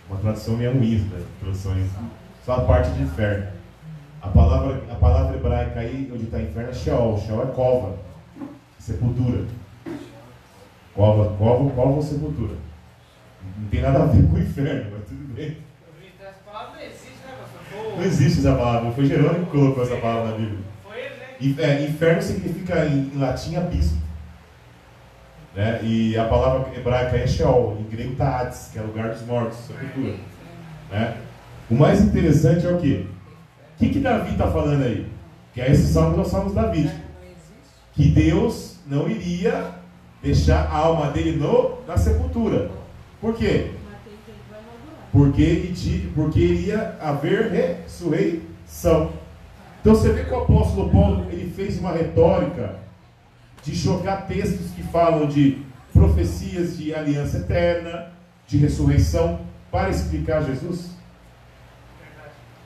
Uma tradução meio ruim, né? Traduções, só a parte de inferno. A palavra hebraica aí, onde está inferno, é Sheol. Sheol é cova, sepultura. Cova ou sepultura. Não tem nada a ver com o inferno, mas tudo bem. Essa palavra não existe, né, pastor? Não existe essa palavra, foi Jerônimo que colocou essa palavra na Bíblia. Foi ele, né? Inferno significa em latim abismo, né? E a palavra hebraica é Sheol, em grego está Hades, que é lugar dos mortos, sepultura, né? O mais interessante é o quê? O que Davi está falando aí? Que é esse salmo, nós salmos Davi. Que Deus não iria deixar a alma dele na sepultura. Por quê? Porque iria haver ressurreição. Então você vê que o apóstolo Paulo ele fez uma retórica de chocar textos que falam de profecias de aliança eterna, de ressurreição, para explicar Jesus.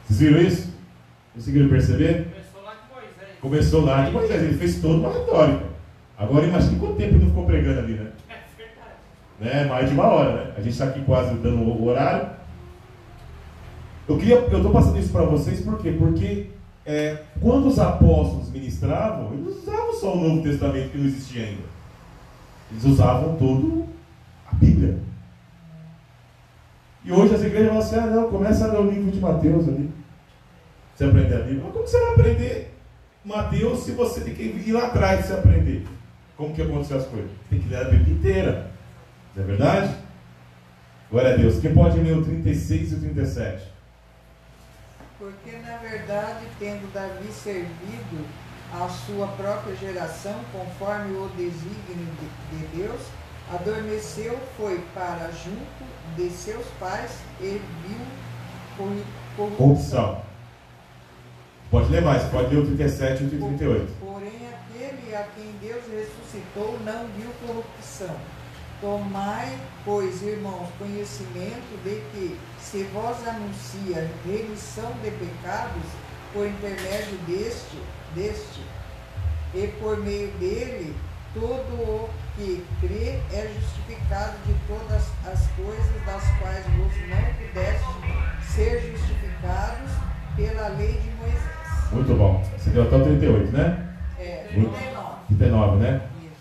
Vocês viram isso? Conseguiram perceber? Começou lá de Moisés. Começou lá de Moisés, ele fez toda uma retórica. Agora imagine quanto tempo ele não ficou pregando ali, né? É verdade. Né? Mais de uma hora, né? A gente está aqui quase dando o horário. Eu estou passando isso para vocês por quê? Porque quando os apóstolos ministravam, eles não usavam só o Novo Testamento que não existia ainda. Eles usavam toda a Bíblia. E hoje as igrejas falam assim: ah não, começa a ler o livro de Mateus ali. Você aprender a Bíblia. Mas como você vai aprender Mateus se você tem que ir lá atrás de se aprender? Como que aconteceu as coisas? Tem que ler a Bíblia inteira. Não é verdade? Glória a Deus. Quem pode ler o 36 e o 37? Porque, na verdade, tendo Davi servido a sua própria geração, conforme o desígnio de Deus, adormeceu, foi para junto de seus pais e viu Corrupção. Pode ler mais, pode ler o 37 e o 38. Porém, aquele a quem Deus ressuscitou não viu corrupção. Tomai, pois, irmãos, conhecimento de que, se vos anuncia remissão de pecados, por intermédio deste, e por meio dele, todo o que crê é justificado de todas as coisas das quais vos não pudeste ser justificados pela lei de Moisés. Muito bom. Você deu até o 38, né? 39. 39, né? Isso.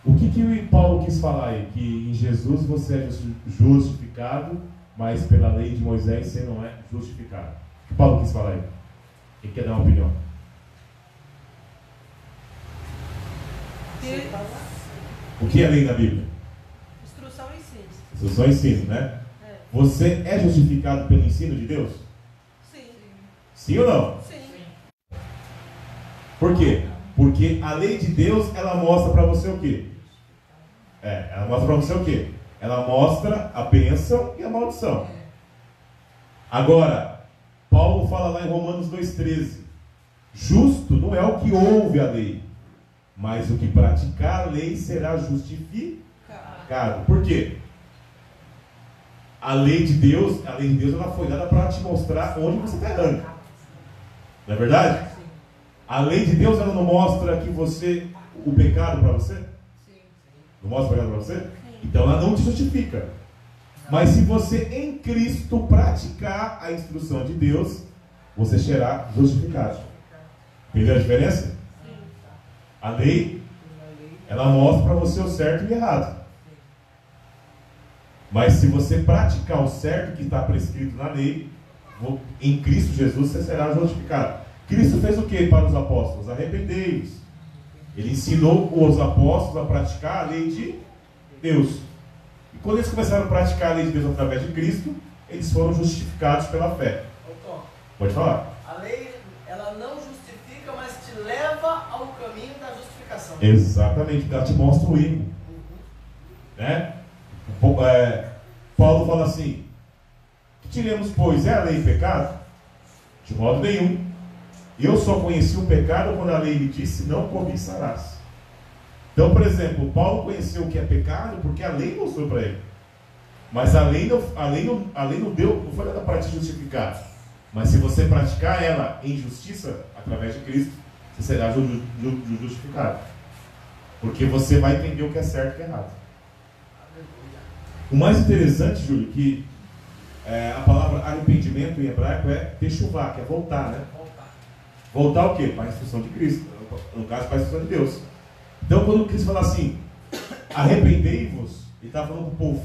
O que Paulo quis falar aí? Que em Jesus você é justificado, mas pela lei de Moisés você não é justificado. O que Paulo quis falar aí? Quem quer dar uma opinião? O que é lei na Bíblia? Instrução e ensino. Instrução e ensino, né? Você é justificado pelo ensino de Deus? Sim. Sim ou não? Sim. Por quê? Porque a lei de Deus, ela mostra para você o quê? Ela mostra para você o quê? Ela mostra a bênção e a maldição. Agora, Paulo fala lá em Romanos 2,13: justo não é o que ouve a lei, mas o que praticar a lei será justificado. Por quê? A lei de Deus ela foi dada para te mostrar onde você está errando. Não é verdade? A lei de Deus ela não mostra que o pecado para você? Não mostra o pecado para você? Então ela não te justifica. Mas se você em Cristo praticar a instrução de Deus, você será justificado. Entendeu a diferença? A lei, ela mostra para você o certo e o errado. Mas se você praticar o certo que está prescrito na lei, em Cristo Jesus você será justificado. Cristo fez o que para os apóstolos? Arrependei-vos. Ele ensinou os apóstolos a praticar a lei de Deus. E quando eles começaram a praticar a lei de Deus através de Cristo, eles foram justificados pela fé. Pode falar. A lei, ela não justifica, mas te leva ao caminho da justificação. Exatamente, ela te mostra o erro. Né? Paulo fala assim: que tiremos, pois, é a lei pecado? De modo nenhum. Eu só conheci o pecado quando a lei me disse: não cobiçarás. Então, por exemplo, Paulo conheceu o que é pecado porque a lei mostrou para ele. Mas a lei não deu, não foi nada para te justificar. Mas se você praticar ela em justiça, através de Cristo, você será justificado. Porque você vai entender o que é certo e o que é errado. O mais interessante, Júlio, que a palavra arrependimento em hebraico é techuvá, que é voltar, né? Voltar o quê? Para a instrução de Cristo. No caso, para a instrução de Deus. Então, quando Cristo fala assim, arrependei-vos, ele está falando para o povo,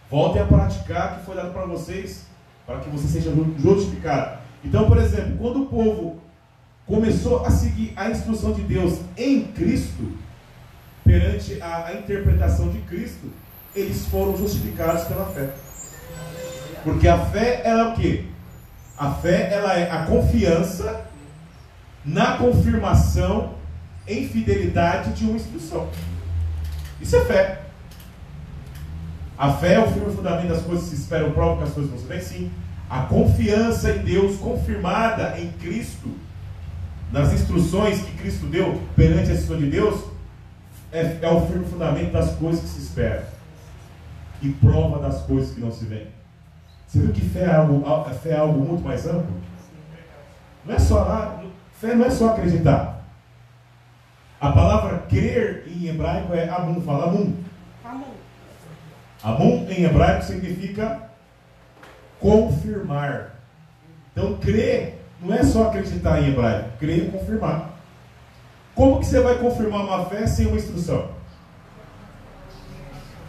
voltem a praticar o que foi dado para vocês, para que você seja justificado. Então, por exemplo, quando o povo começou a seguir a instrução de Deus em Cristo, perante a interpretação de Cristo, eles foram justificados pela fé. Porque a fé, ela é o quê? A fé, ela é a confiança na confirmação em fidelidade de uma instrução. Isso é fé. A fé é o firme fundamento das coisas que se esperam, prova que as coisas não se veem. Sim. A confiança em Deus confirmada em Cristo, nas instruções que Cristo deu perante a instrução de Deus, é o firme fundamento das coisas que se esperam e prova das coisas que não se veem. Você viu que fé é algo muito mais amplo? Não é só fé não é só acreditar. A palavra crer em hebraico é amun. Fala amun. Amun em hebraico significa confirmar. Então crer não é só acreditar em hebraico. Crer é confirmar. Como que você vai confirmar uma fé sem uma instrução?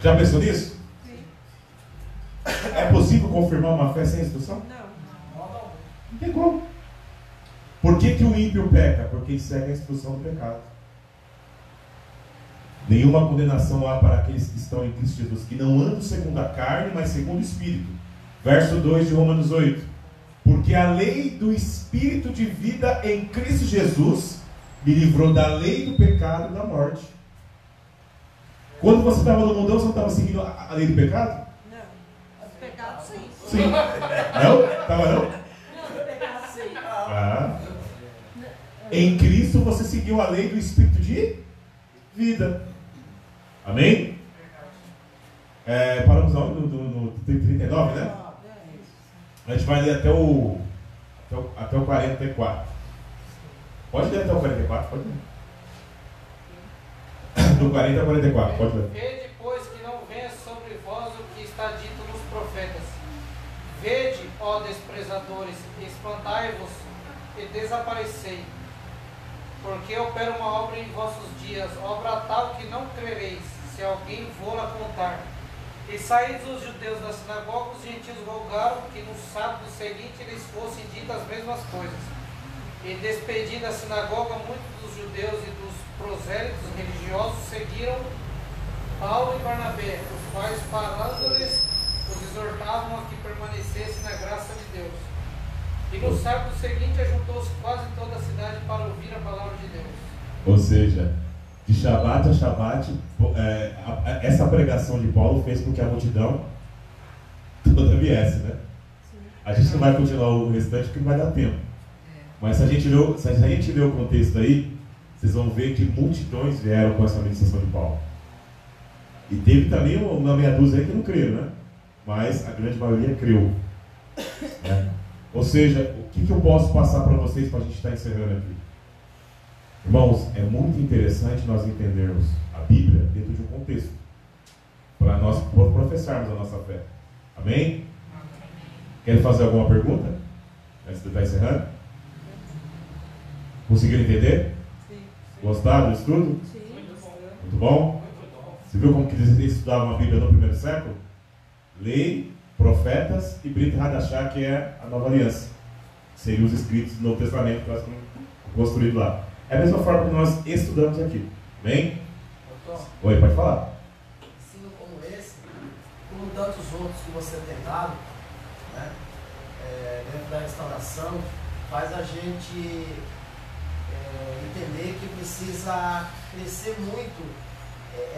Já pensou nisso? É possível confirmar uma fé sem instrução? Não tem como. Por que o ímpio peca? Porque ele segue a instrução do pecado. Nenhuma condenação há para aqueles que estão em Cristo Jesus, que não andam segundo a carne, mas segundo o Espírito. Verso 2 de Romanos 8. Porque a lei do Espírito de vida em Cristo Jesus me livrou da lei do pecado e da morte. Quando você estava no mundão, você não estava seguindo a lei do pecado? Não. O pecado sim. Sim. Não? Estava não? Não, o pecado sim. Em Cristo você seguiu a lei do Espírito de vida. Amém? Paramos no 39, né? A gente vai ler até o 44. Pode ler até o 44, pode ler. Do 40 ao 44, pode ler. Vede, pois, que não venha sobre vós o que está dito nos profetas. Vede, ó desprezadores, espantai-vos e desaparecei. Porque opera uma obra em vossos dias, obra tal que não crereis, se alguém for-a contar. E saídos os judeus da sinagoga, os gentios rogaram que no sábado seguinte lhes fossem ditas as mesmas coisas. E despedida a sinagoga, muitos dos judeus e dos prosélitos religiosos seguiram Paulo e Barnabé, os quais, falando-lhes, os exortavam a que permanecessem na graça de Deus. E no sábado seguinte ajuntou-se quase toda a cidade para ouvir a palavra de Deus. Ou seja, de Shabat a Shabat, essa pregação de Paulo fez com que a multidão toda viesse, né? A gente não vai continuar o restante porque não vai dar tempo. Mas se a gente ler o contexto aí, vocês vão ver que multidões vieram com essa ministração de Paulo. E teve também uma meia dúzia aí que não creram, né? Mas a grande maioria creu. Né? Ou seja, o que eu posso passar para vocês para a gente estar encerrando aqui? Irmãos, é muito interessante nós entendermos a Bíblia dentro de um contexto, para nós professarmos a nossa fé. Amém? Querem fazer alguma pergunta? Antes de estar encerrando? Conseguiram entender? Sim. Gostaram do estudo? Sim. Muito bom? Você viu como que eles estudavam a Bíblia no primeiro século? Lei, profetas e Brit Hadashah, que é a nova aliança. Seriam os escritos do Novo Testamento que nós construídos lá. É a mesma forma que nós estudamos aqui. Amém? Doutor, Oi, pode falar. ensino como esse, como tantos outros que você tem dado, né, dentro da restauração, faz a gente entender que precisa crescer muito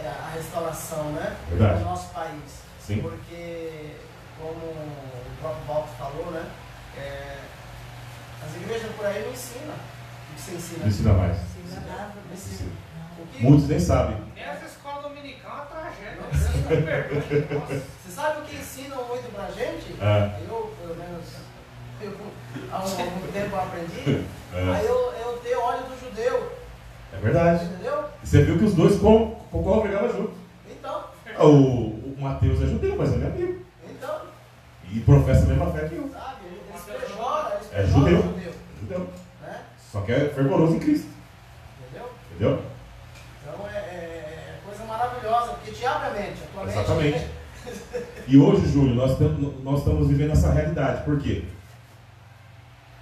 a restauração, né, Verdade. no nosso país. Sim. Porque, como o próprio Walter falou, né, as igrejas por aí não ensinam o que você ensina. Não ensina mais. Ensina nada, Não né? ensina. O que- Muitos nem sabem. Nessa escola dominical é uma tragédia. Não Essa ensina. pergunta, nossa. Você sabe o que ensinam muito pra gente? Ah. Eu, pelo menos, há algum tempo eu aprendi. Ah. Aí eu dei óleo do judeu. É verdade. Entendeu? E você viu que os dois congregavam junto. Então, O Mateus é judeu, mas é meu amigo. então, E professa a mesma fé que eu. sabe? Eles pejoram, É o judeu. judeu. Judeu. Né? Só que é fervoroso em Cristo. Entendeu? Entendeu? Então é coisa maravilhosa, porque te abre a mente. A tua mente Exatamente. E hoje, Júlio, nós estamos vivendo essa realidade. Por quê?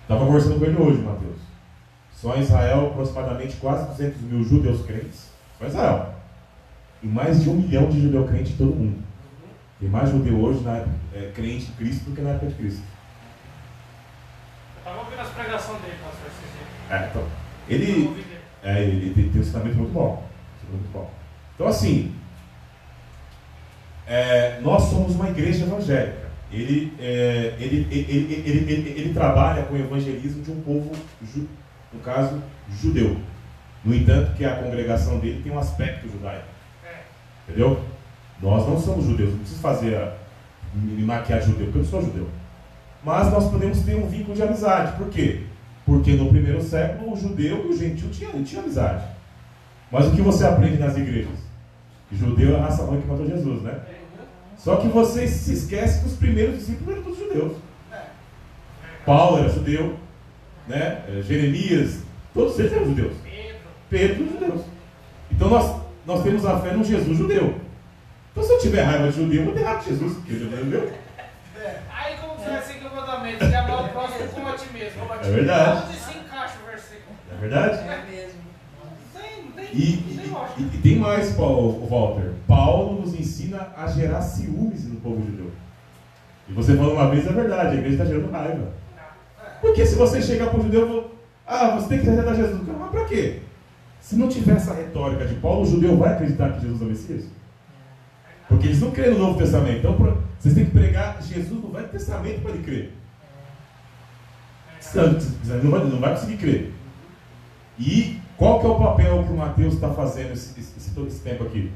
Estava conversando com ele hoje, Mateus. Só em Israel, aproximadamente quase 200 mil judeus crentes. Só em Israel. E mais de 1 milhão de judeu crente em todo o mundo. Tem mais judeu hoje crente de Cristo do que na época de Cristo. Eu estava ouvindo as pregações dele, pastor, esses dias. Então, Eu ele ouvi dele. tem um ensinamento muito bom. Muito bom. Então, assim, nós somos uma igreja evangélica. Ele trabalha com o evangelismo de um povo, no caso, judeu. No entanto, que a congregação dele tem um aspecto judaico. Entendeu? Nós não somos judeus, não preciso me maquiar de judeu, porque eu não sou judeu. Mas nós podemos ter um vínculo de amizade. Por quê? Porque no primeiro século o judeu e o gentil tinham amizade. Mas o que você aprende nas igrejas? Que judeu é a raça ruim que matou Jesus, né? Só que você se esquece que os primeiros discípulos eram todos judeus. Paulo era judeu, né? Jeremias, todos eles eram judeus. Pedro, judeus. Então nós temos a fé no Jesus judeu. Então se eu tiver raiva de judeu, eu vou ter raiva de Jesus, porque Jesus é judeu. Aí como você vai seguir o mandamento? De amar o próximo como a ti mesmo. É verdade. Onde se encaixa o versículo? É verdade? É mesmo. Não tem E lógica. tem mais, Walter. Paulo nos ensina a gerar ciúmes no povo judeu. E você falou uma vez, é verdade, a igreja está gerando raiva. Porque se você chegar para o judeu e falar, você tem que acreditar em Jesus, mas para quê? Se não tiver essa retórica de Paulo, o judeu vai acreditar que Jesus é o Messias? Porque eles não creem no Novo Testamento. Então vocês têm que pregar Jesus no Velho Testamento para ele crer. Senão não vai conseguir crer. E qual que é o papel que o Mateus está fazendo todo esse tempo aqui?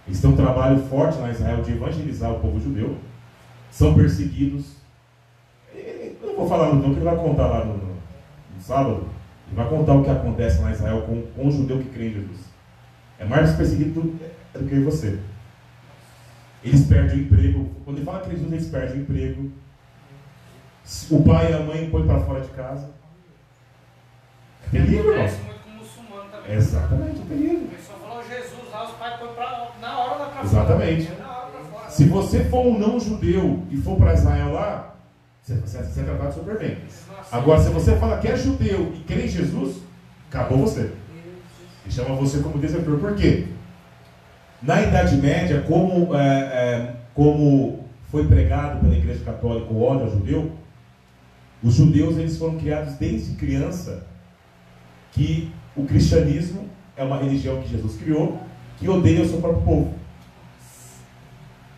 Eles têm um trabalho forte lá em Israel de evangelizar o povo judeu. São perseguidos. Eu não vou falar no que ele vai contar lá no sábado. Ele vai contar o que acontece lá em Israel com o judeu que crê em Jesus. É mais perseguido do que você. Eles perdem o emprego. Quando ele fala que eles perdem o emprego. O pai e a mãe põem para fora de casa. É terrível, irmão. Acontece muito com o muçulmano também. Exatamente, é terrível. O pessoal falou Jesus lá, os pais põem na hora da pra fora. Exatamente. Na hora pra fora. Se você for um não judeu e for para Israel lá, você é tratado super bem. Agora, se você fala que é judeu e crê em Jesus, acabou você. E chama você como desertor. Por quê? Na Idade Média, como foi pregado pela Igreja Católica o ódio ao judeu, os judeus eles foram criados desde criança que o cristianismo é uma religião que Jesus criou, que odeia o seu próprio povo.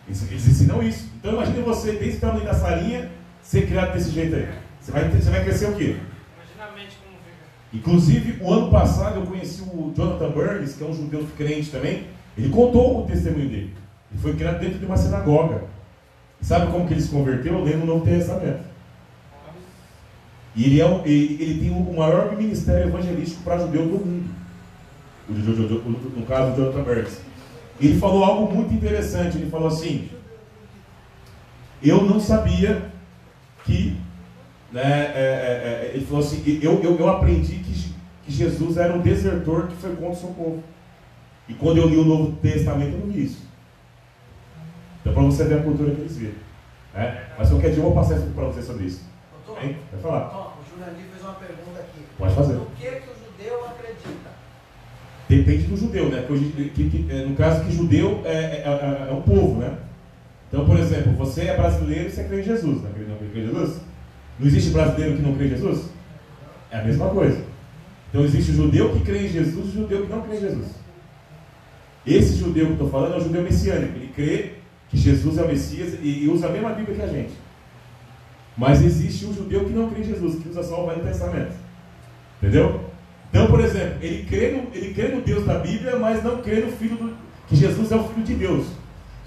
Eles ensinam isso. Então imagine você, desde o tamanho da salinha, ser criado desse jeito aí. Você vai crescer o quê? Imagina a mente como fica. Inclusive, o ano passado eu conheci o Jonathan Burns, que é um judeu crente também. Ele contou o testemunho dele. Ele foi criado dentro de uma sinagoga. E sabe como que ele se converteu? Lendo o Novo Testamento. E ele tem o maior ministério evangelístico para judeu do mundo. No caso do Jonathan Burns. Ele falou algo muito interessante. Ele falou assim: eu não sabia que... ele falou assim, eu aprendi que Jesus era um desertor que foi contra o seu povo. E quando eu li o Novo Testamento, eu não vi isso. Então, para você ver a cultura que eles viram. Mas qualquer dia eu vou passar isso para você sobre isso. Doutor, Hein? Vai falar. o Jurandir fez uma pergunta aqui. Pode fazer. O que o judeu acredita? Depende do judeu, né? No caso que judeu é um povo, né? Então, por exemplo, você é brasileiro e você crê em Jesus, não crê em Jesus? Não existe brasileiro que não crê em Jesus? É a mesma coisa. Então existe o judeu que crê em Jesus e o judeu que não crê em Jesus. Esse judeu que eu estou falando é o judeu messiânico. Ele crê que Jesus é o Messias e usa a mesma Bíblia que a gente. Mas existe um judeu que não crê em Jesus, que usa só o Velho Testamento. Entendeu? Então, por exemplo, ele crê no Deus da Bíblia, mas não crê no que Jesus é o Filho de Deus.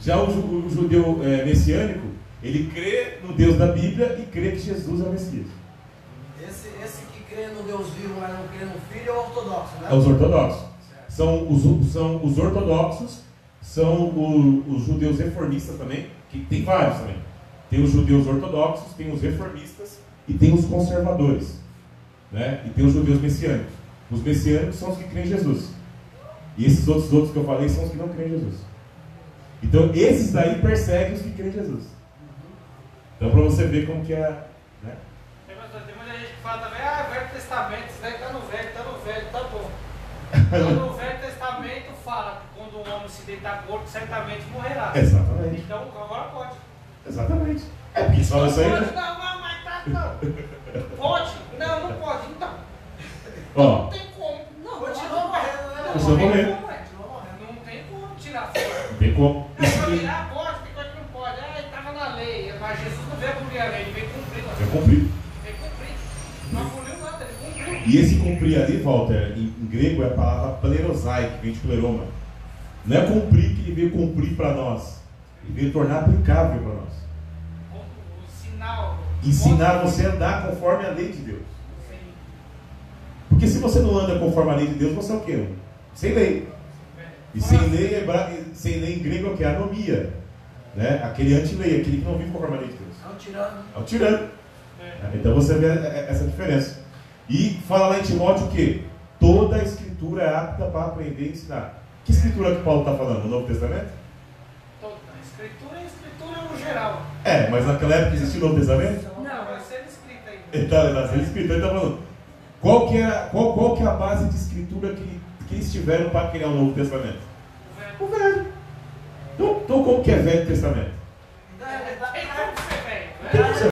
Já o judeu messiânico, ele crê no Deus da Bíblia e crê que Jesus é o Messias. Esse que crê no Deus vivo, mas não crê no Filho, é o ortodoxo, né? É os ortodoxos. São os ortodoxos, são os judeus reformistas também, que tem vários também. Tem os judeus ortodoxos, tem os reformistas e tem os conservadores, né? E tem os judeus messiânicos. Os messiânicos são os que creem em Jesus. E esses outros que eu falei são os que não creem em Jesus. Então esses daí perseguem os que creem em Jesus. Então para você ver como que é, né? Tem muita gente que fala também, Velho Testamento, isso daí tá no velho, tá bom. Então, no Velho Testamento fala que quando um homem se deitar morto, certamente morrerá. Exatamente. Então agora pode. Exatamente. É porque só isso aí. Pode, não, mas tá não. Pode? Não pode, então. Ó, Não tem como. Não, Continua morrendo, né? Continua morrendo. Não tem como tirar fora. não tem como. Pode, tem coisa que não pode. Estava na lei. Mas Jesus não veio cumprir a lei, ele veio cumprir. Vai cumprir. Veio cumprir. Não aboliu nada, ele cumpriu. E esse cumprir ali, Walter, em grego é a palavra plerosai, que vem de pleroma. Não é cumprir que ele veio cumprir para nós. Ele veio tornar aplicável para nós. O sinal. Ensinar você a andar conforme a lei de Deus. Sim. Porque se você não anda conforme a lei de Deus, você é o quê? Sem lei. E sem lei em grego é o que? Anomia. Né? Aquele anti-lei, aquele que não vive conforme a lei de Deus. É um tirano. É o tirano. Então você vê essa diferença. E fala lá em Timóteo o quê? Toda a escritura é apta para aprender e ensinar. Que escritura que Paulo está falando? No Novo Testamento? Toda. Escritura é escritura no geral. Mas naquela época existia o Novo Testamento? Não, vai ser escrita ainda. Então, está sendo escrito. Ele está falando. Qual que é a base de escritura que eles tiveram para criar o Novo Testamento? O Velho. Então como que é Velho Testamento? Tem como ser velho, né? Tem como ser